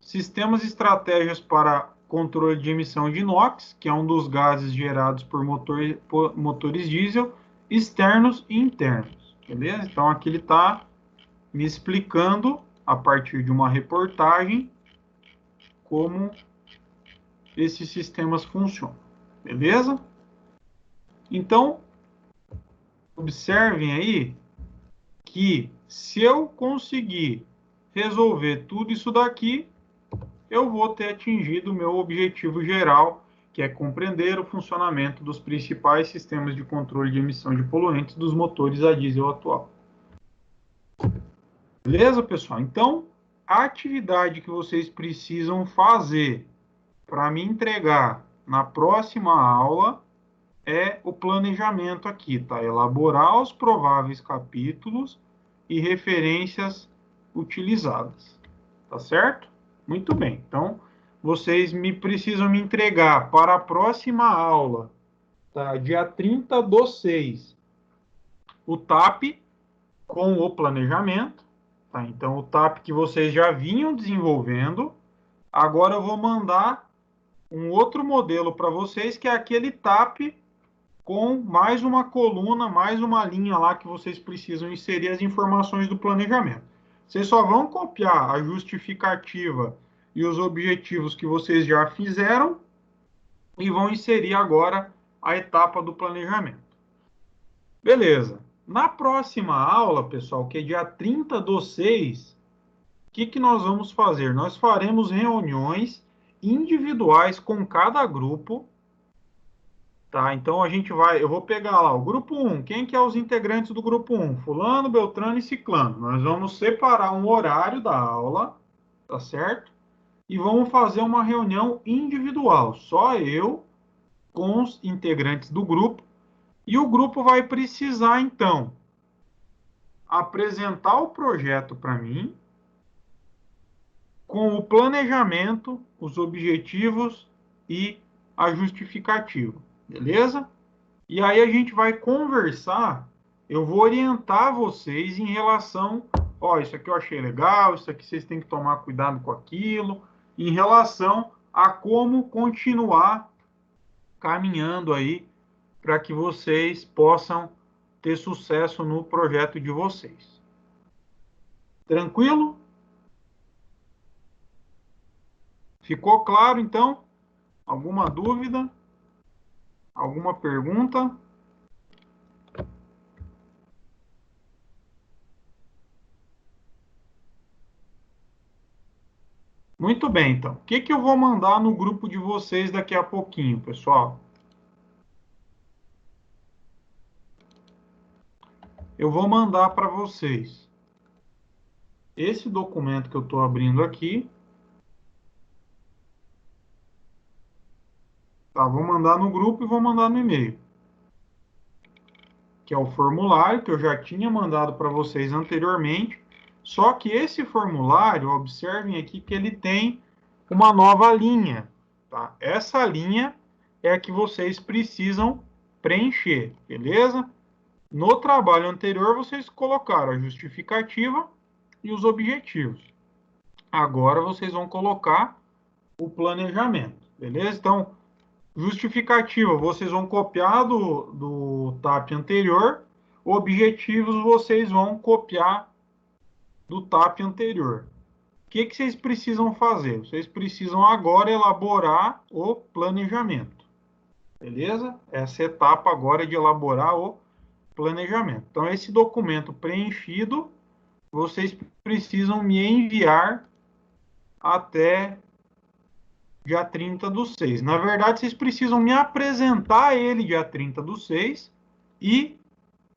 sistemas e estratégias para controle de emissão de NOx, que é um dos gases gerados por motores diesel, externos e internos. Beleza? Então aqui ele está me explicando, a partir de uma reportagem, como esses sistemas funcionam. Beleza? Então, observem aí que se eu conseguir resolver tudo isso daqui, eu vou ter atingido o meu objetivo geral, que é compreender o funcionamento dos principais sistemas de controle de emissão de poluentes dos motores a diesel atual. Beleza, pessoal? Então, a atividade que vocês precisam fazer para me entregar na próxima aula é o planejamento aqui, tá? Elaborar os prováveis capítulos e referências utilizadas, tá certo? Muito bem. Então, vocês precisam me entregar para a próxima aula, tá? Dia 30/6, o TAP com o planejamento, tá? Então, o TAP que vocês já vinham desenvolvendo, agora eu vou mandar um outro modelo para vocês, que é aquele TAP com mais uma coluna, mais uma linha lá que vocês precisam inserir as informações do planejamento. Vocês só vão copiar a justificativa e os objetivos que vocês já fizeram e vão inserir agora a etapa do planejamento. Beleza. Na próxima aula, pessoal, que é dia 30/6, o que nós vamos fazer? Nós faremos reuniões individuais com cada grupo. Tá, então eu vou pegar lá o grupo 1. Quem que é os integrantes do grupo 1? Fulano, Beltrano e Ciclano. Nós vamos separar um horário da aula, tá certo? E vamos fazer uma reunião individual, só eu com os integrantes do grupo. E o grupo vai precisar, então, apresentar o projeto para mim, com o planejamento, os objetivos e a justificativa, beleza? E aí a gente vai conversar, eu vou orientar vocês em relação, ó, isso aqui eu achei legal, isso aqui vocês têm que tomar cuidado com aquilo, em relação a como continuar caminhando aí para que vocês possam ter sucesso no projeto de vocês. Tranquilo? Ficou claro, então? Alguma dúvida? Alguma pergunta? Muito bem, então. O que eu vou mandar no grupo de vocês daqui a pouquinho, pessoal? Eu vou mandar para vocês esse documento que eu estou abrindo aqui. Tá, vou mandar no grupo e vou mandar no e-mail. Que é o formulário que eu já tinha mandado para vocês anteriormente. Só que esse formulário, observem aqui que ele tem uma nova linha. Tá? Essa linha é a que vocês precisam preencher, beleza? No trabalho anterior, vocês colocaram a justificativa e os objetivos. Agora vocês vão colocar o planejamento, beleza? Então, justificativa, vocês vão copiar do TAP anterior, objetivos vocês vão copiar do TAP anterior. O que vocês precisam fazer? Vocês precisam agora elaborar o planejamento, beleza? Essa etapa agora é de elaborar o planejamento. Então, esse documento preenchido, vocês precisam me enviar até dia 30/6. Na verdade, vocês precisam me apresentar ele dia 30/6 e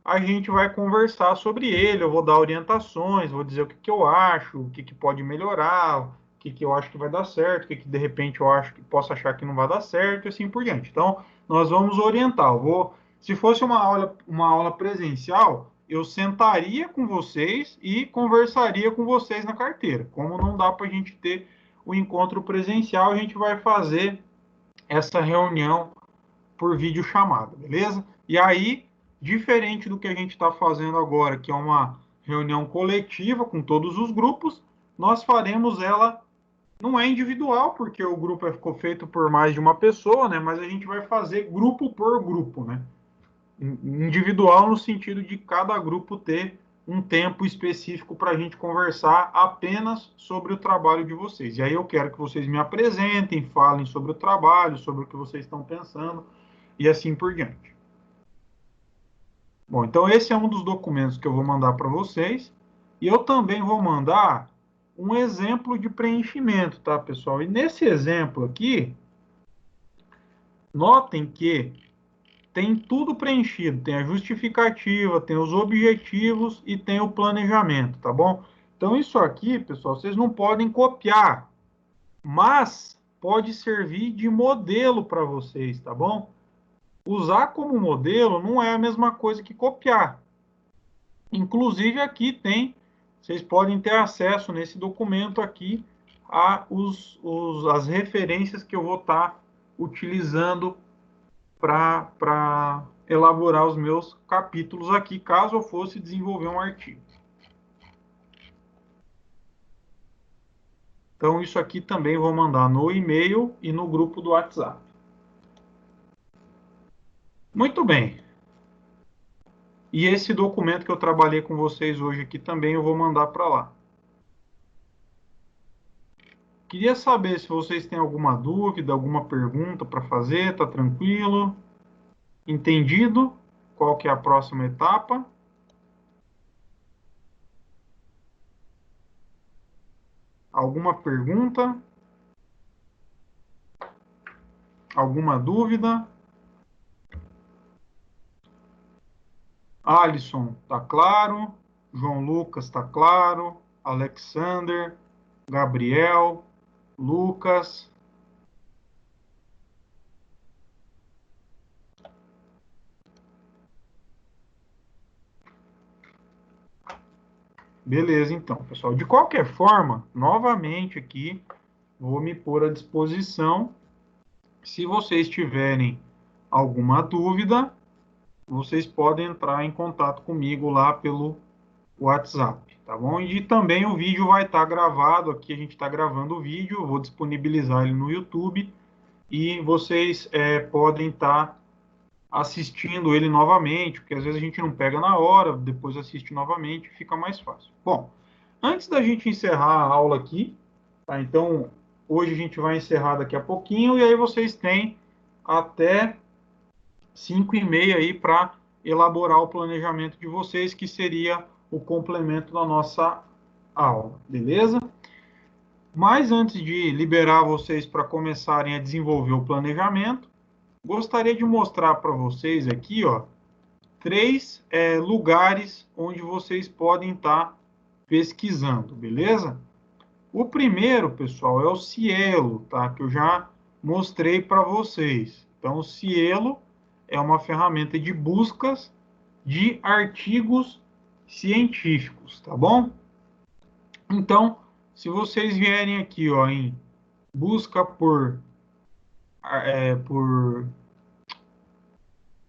a gente vai conversar sobre ele. Eu vou dar orientações, vou dizer o que eu acho, o que pode melhorar, o que eu acho que vai dar certo, o que de repente eu acho que posso achar que não vai dar certo, e assim por diante. Então, nós vamos orientar. Se fosse uma aula presencial, eu sentaria com vocês e conversaria com vocês na carteira. Como não dá para a gente ter o encontro presencial, a gente vai fazer essa reunião por videochamada, beleza? E aí, diferente do que a gente está fazendo agora, que é uma reunião coletiva com todos os grupos, nós faremos ela, não é individual, porque o grupo ficou feito por mais de uma pessoa, né? Mas a gente vai fazer grupo por grupo, né? Individual no sentido de cada grupo ter um tempo específico para a gente conversar apenas sobre o trabalho de vocês. E aí eu quero que vocês me apresentem, falem sobre o trabalho, sobre o que vocês estão pensando e assim por diante. Bom, então esse é um dos documentos que eu vou mandar para vocês. E eu também vou mandar um exemplo de preenchimento, tá, pessoal? E nesse exemplo aqui, notem que tem tudo preenchido, tem a justificativa, tem os objetivos e tem o planejamento, tá bom? Então isso aqui, pessoal, vocês não podem copiar, mas pode servir de modelo para vocês, tá bom? Usar como modelo não é a mesma coisa que copiar. Inclusive aqui vocês podem ter acesso nesse documento aqui as referências que eu vou estar utilizando para elaborar os meus capítulos aqui, caso eu fosse desenvolver um artigo. Então, isso aqui também vou mandar no e-mail e no grupo do WhatsApp. Muito bem. E esse documento que eu trabalhei com vocês hoje aqui também eu vou mandar para lá. Queria saber se vocês têm alguma dúvida, alguma pergunta para fazer, tá tranquilo? Entendido? Qual que é a próxima etapa? Alguma pergunta? Alguma dúvida? Alisson, tá claro. João Lucas, tá claro. Alexander, Gabriel, Lucas. Beleza, então, pessoal. De qualquer forma, novamente aqui, vou me pôr à disposição. Se vocês tiverem alguma dúvida, vocês podem entrar em contato comigo lá pelo WhatsApp, tá bom? E também o vídeo vai estar gravado aqui, a gente está gravando o vídeo, vou disponibilizar ele no YouTube e vocês podem estar assistindo ele novamente, porque às vezes a gente não pega na hora, depois assiste novamente, fica mais fácil. Bom, antes da gente encerrar a aula aqui, tá? Então, hoje a gente vai encerrar daqui a pouquinho, e aí vocês têm até 5h30 aí para elaborar o planejamento de vocês, que seria o complemento da nossa aula, beleza? Mas antes de liberar vocês para começarem a desenvolver o planejamento, gostaria de mostrar para vocês aqui, ó, 3 lugares onde vocês podem estar pesquisando, beleza? O primeiro, pessoal, é o Cielo, tá? Que eu já mostrei para vocês. Então, o Cielo é uma ferramenta de buscas de artigos científicos, tá bom? Então, se vocês vierem aqui, ó, em busca por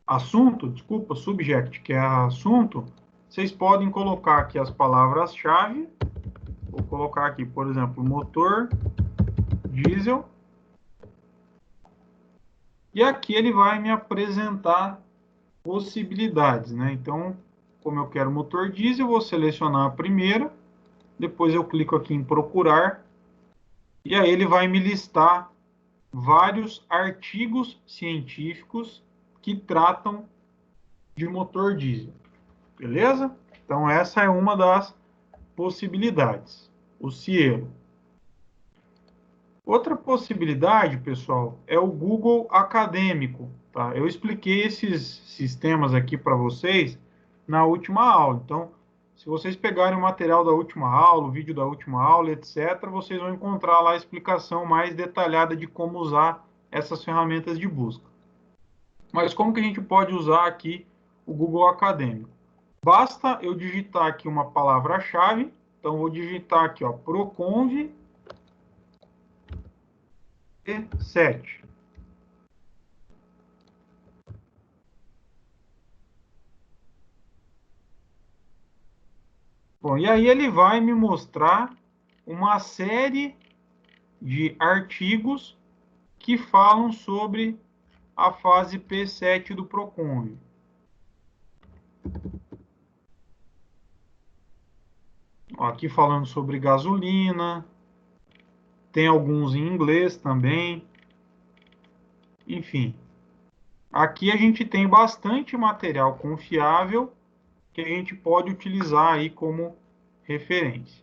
assunto, desculpa, subject, que é assunto, vocês podem colocar aqui as palavras-chave Vou colocar aqui, por exemplo, motor diesel. E aqui ele vai me apresentar possibilidades, né? Então, como eu quero motor diesel, eu vou selecionar a primeira, depois eu clico aqui em procurar, e aí ele vai me listar vários artigos científicos que tratam de motor diesel, beleza? Então, essa é uma das possibilidades, o Cielo. Outra possibilidade, pessoal, é o Google Acadêmico. Tá? Eu expliquei esses sistemas aqui para vocês na última aula. Então, se vocês pegarem o material da última aula, o vídeo da última aula, etc., vocês vão encontrar lá a explicação mais detalhada de como usar essas ferramentas de busca. Mas como que a gente pode usar aqui o Google Acadêmico? Basta eu digitar aqui uma palavra-chave. Então, vou digitar aqui, ó, Proconv 7. Bom, e aí ele vai me mostrar uma série de artigos que falam sobre a fase P7 do Proconv. Aqui falando sobre gasolina, tem alguns em inglês também. Enfim, aqui a gente tem bastante material confiável que a gente pode utilizar aí como referência.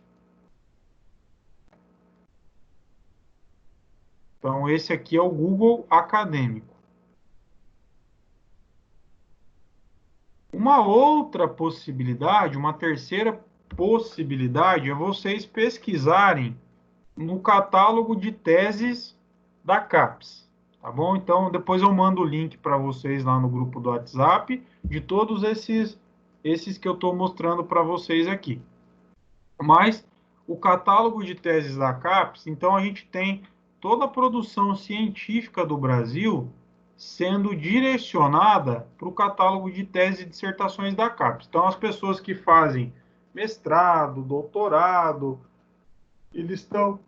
Então, esse aqui é o Google Acadêmico. Uma outra possibilidade, uma terceira possibilidade, é vocês pesquisarem no catálogo de teses da CAPES, tá bom? Então, depois eu mando o link para vocês lá no grupo do WhatsApp de todos esses que eu estou mostrando para vocês aqui. Mas o catálogo de teses da CAPES, então a gente tem toda a produção científica do Brasil sendo direcionada para o catálogo de teses e dissertações da CAPES. Então, as pessoas que fazem mestrado, doutorado, eles estão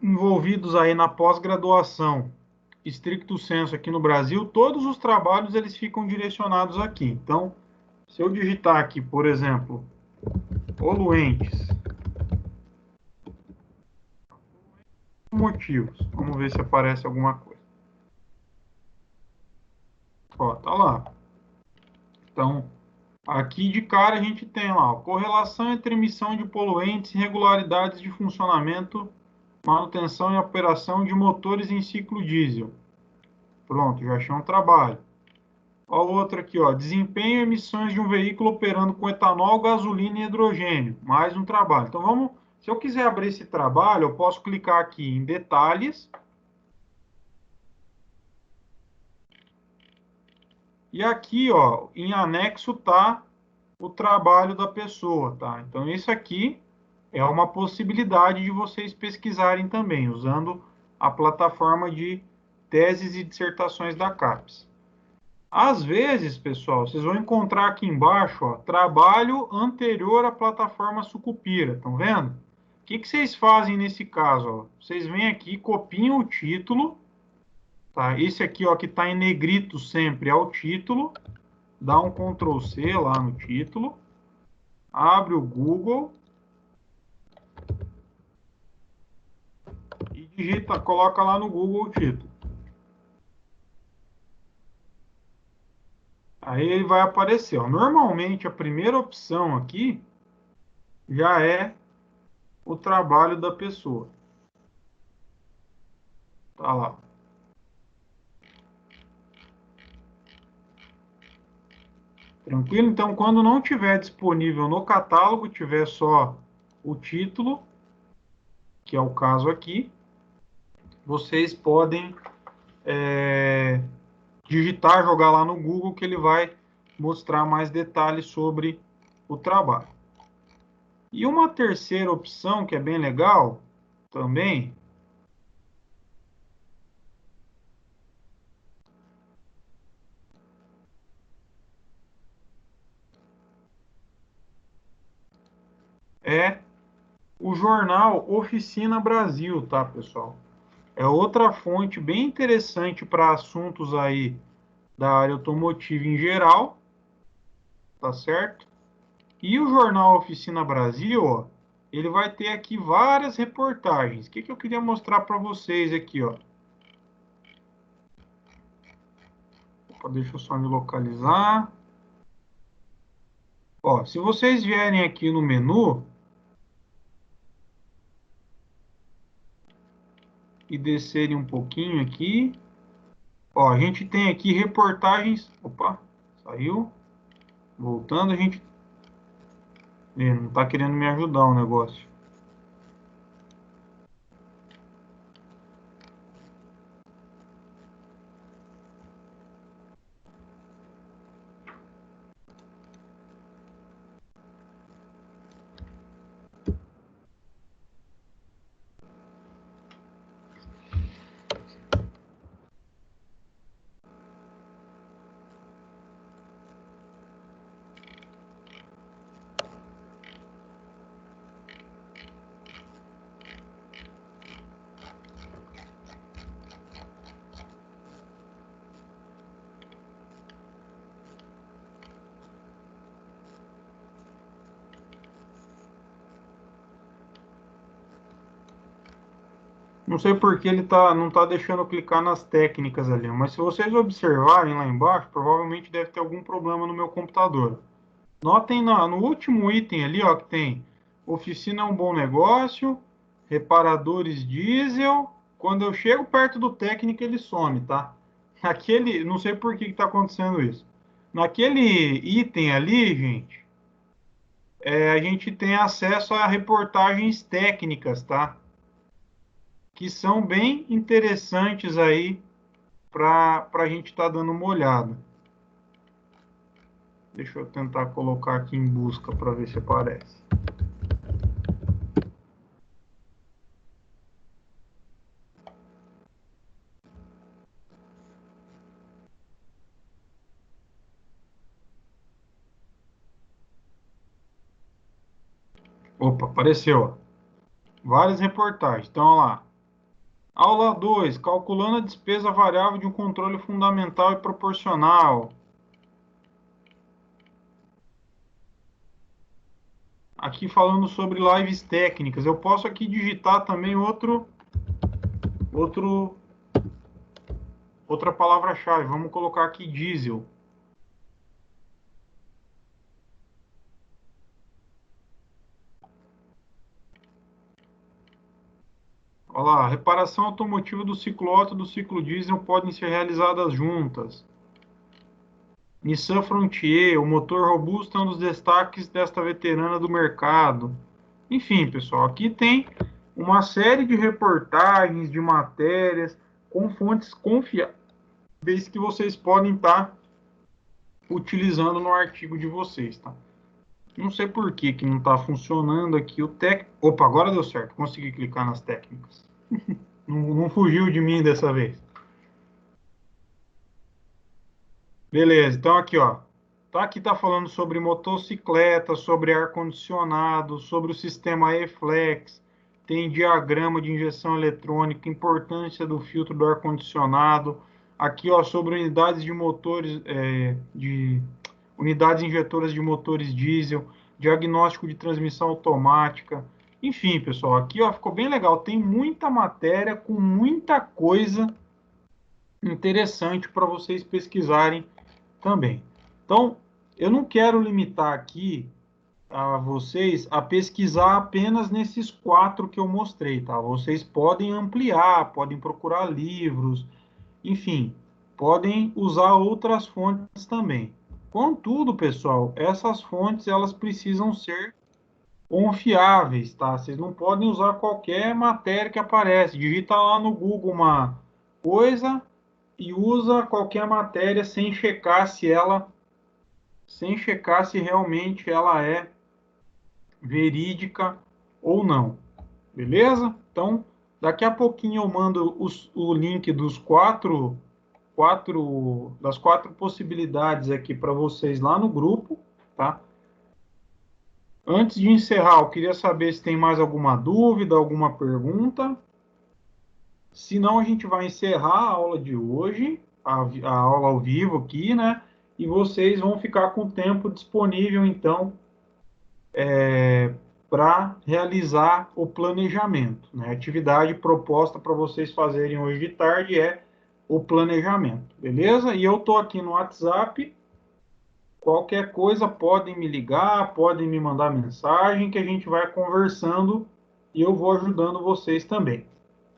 envolvidos aí na pós-graduação, stricto sensu aqui no Brasil, todos os trabalhos eles ficam direcionados aqui. Então, se eu digitar aqui, por exemplo, poluentes, motivos, vamos ver se aparece alguma coisa. Ó, tá lá. Então, aqui de cara a gente tem lá, ó, correlação entre emissão de poluentes e irregularidades de funcionamento, manutenção e operação de motores em ciclo diesel. Pronto, já achei um trabalho. Ó, outro aqui, ó, desempenho e emissões de um veículo operando com etanol, gasolina e hidrogênio. Mais um trabalho. Então vamos, se eu quiser abrir esse trabalho, eu posso clicar aqui em detalhes. E aqui, ó, em anexo tá o trabalho da pessoa, tá? Então isso aqui é uma possibilidade de vocês pesquisarem também, usando a plataforma de teses e dissertações da CAPES. Às vezes, pessoal, vocês vão encontrar aqui embaixo, ó, trabalho anterior à plataforma Sucupira. Estão vendo? O que vocês fazem nesse caso? Ó? Vocês vêm aqui, copiam o título, tá? Esse aqui, ó, que está em negrito sempre é o título. Dá um Ctrl C lá no título. Abre o Google. E digita, coloca lá no Google o título. Aí ele vai aparecer. Ó. Normalmente a primeira opção aqui já é o trabalho da pessoa. Tá lá. Tranquilo? Então, quando não tiver disponível no catálogo, tiver só o título, que é o caso aqui, vocês podem digitar, jogar lá no Google, que ele vai mostrar mais detalhes sobre o trabalho. E uma terceira opção, que é bem legal também, é o jornal Oficina Brasil, tá, pessoal? É outra fonte bem interessante para assuntos aí da área automotiva em geral, tá certo? E o jornal Oficina Brasil, ó, ele vai ter aqui várias reportagens. O que que eu queria mostrar para vocês aqui, ó? Opa, deixa eu só me localizar. Ó, se vocês vierem aqui no menu e descerem um pouquinho aqui, ó, a gente tem aqui reportagens. Opa, saiu. Voltando, a gente não está querendo me ajudar o negócio. Não sei por que não está deixando eu clicar nas técnicas ali, mas se vocês observarem lá embaixo, provavelmente deve ter algum problema no meu computador. Notem no último item ali, ó, que tem oficina é um bom negócio, reparadores diesel. Quando eu chego perto do técnico, ele some, tá? Aquele, não sei por que está acontecendo isso. Naquele item ali, gente, a gente tem acesso a reportagens técnicas, tá? Que são bem interessantes aí para a gente estar dando uma olhada. Deixa eu tentar colocar aqui em busca para ver se aparece. Opa, apareceu. Várias reportagens. Então, olha lá. Aula 2, calculando a despesa variável de um controle fundamental e proporcional. Aqui falando sobre lives técnicas. Eu posso aqui digitar também outro, outra palavra-chave. Vamos colocar aqui diesel. Olha lá, reparação automotiva do ciclo Otto e do ciclo diesel podem ser realizadas juntas. Nissan Frontier, o motor robusto é um dos destaques desta veterana do mercado. Enfim, pessoal, aqui tem uma série de reportagens, de matérias, com fontes confiáveis que vocês podem estar utilizando no artigo de vocês, tá? Não sei por que não está funcionando aqui o técnico. Opa, agora deu certo, consegui clicar nas técnicas. Não fugiu de mim dessa vez. Beleza, então aqui, ó. Tá, aqui tá falando sobre motocicleta, sobre ar-condicionado, sobre o sistema E-Flex, tem diagrama de injeção eletrônica, importância do filtro do ar-condicionado. Aqui, ó, sobre unidades de motores, de unidades injetoras de motores diesel, diagnóstico de transmissão automática. Enfim, pessoal, aqui, ó, ficou bem legal. Tem muita matéria com muita coisa interessante para vocês pesquisarem também. Então, eu não quero limitar aqui a vocês a pesquisar apenas nesses 4 que eu mostrei, tá? Vocês podem ampliar, podem procurar livros, enfim, podem usar outras fontes também. Contudo, pessoal, essas fontes elas precisam ser confiáveis, tá? Vocês não podem usar qualquer matéria que aparece. Digita lá no Google uma coisa e usa qualquer matéria sem checar se realmente ela é verídica ou não. Beleza? Então, daqui a pouquinho eu mando o link das 4 possibilidades aqui para vocês lá no grupo, tá? Antes de encerrar, eu queria saber se tem mais alguma dúvida, alguma pergunta. Se não, a gente vai encerrar a aula de hoje, a aula ao vivo aqui, né? E vocês vão ficar com o tempo disponível, então, para realizar o planejamento, né? A atividade proposta para vocês fazerem hoje de tarde é o planejamento, beleza? E eu estou aqui no WhatsApp. Qualquer coisa, podem me ligar, podem me mandar mensagem, que a gente vai conversando e eu vou ajudando vocês também.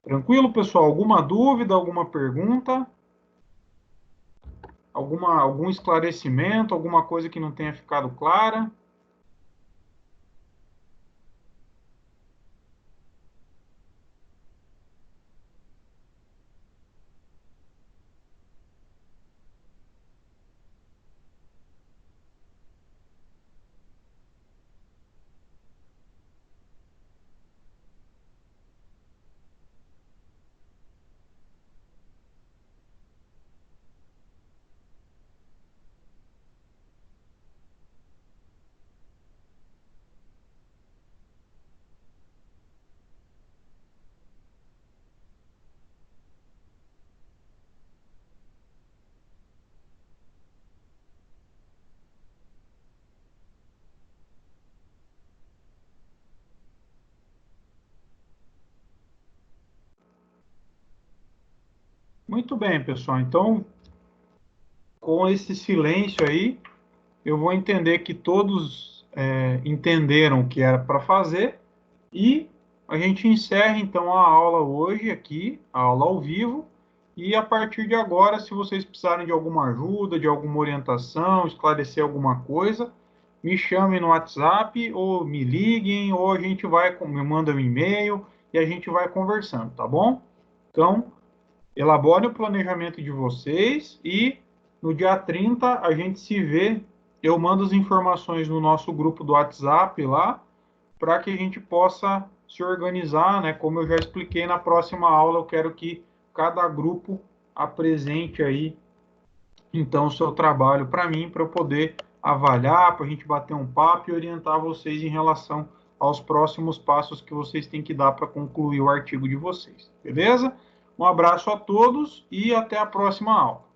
Tranquilo, pessoal? Alguma dúvida, alguma pergunta? Algum esclarecimento, alguma coisa que não tenha ficado clara? Muito bem, pessoal. Então, com esse silêncio aí, eu vou entender que todos entenderam o que era para fazer e a gente encerra então a aula hoje aqui, a aula ao vivo. E a partir de agora, se vocês precisarem de alguma ajuda, de alguma orientação, esclarecer alguma coisa, me chamem no WhatsApp ou me liguem, ou a gente vai, me manda um e-mail e a gente vai conversando, tá bom? Então, elabore o planejamento de vocês e no dia 30 a gente se vê. Eu mando as informações no nosso grupo do WhatsApp lá, para que a gente possa se organizar, né? Como eu já expliquei na próxima aula, eu quero que cada grupo apresente aí, então, o seu trabalho para mim, para eu poder avaliar, para a gente bater um papo e orientar vocês em relação aos próximos passos que vocês têm que dar para concluir o artigo de vocês. Beleza? Um abraço a todos e até a próxima aula.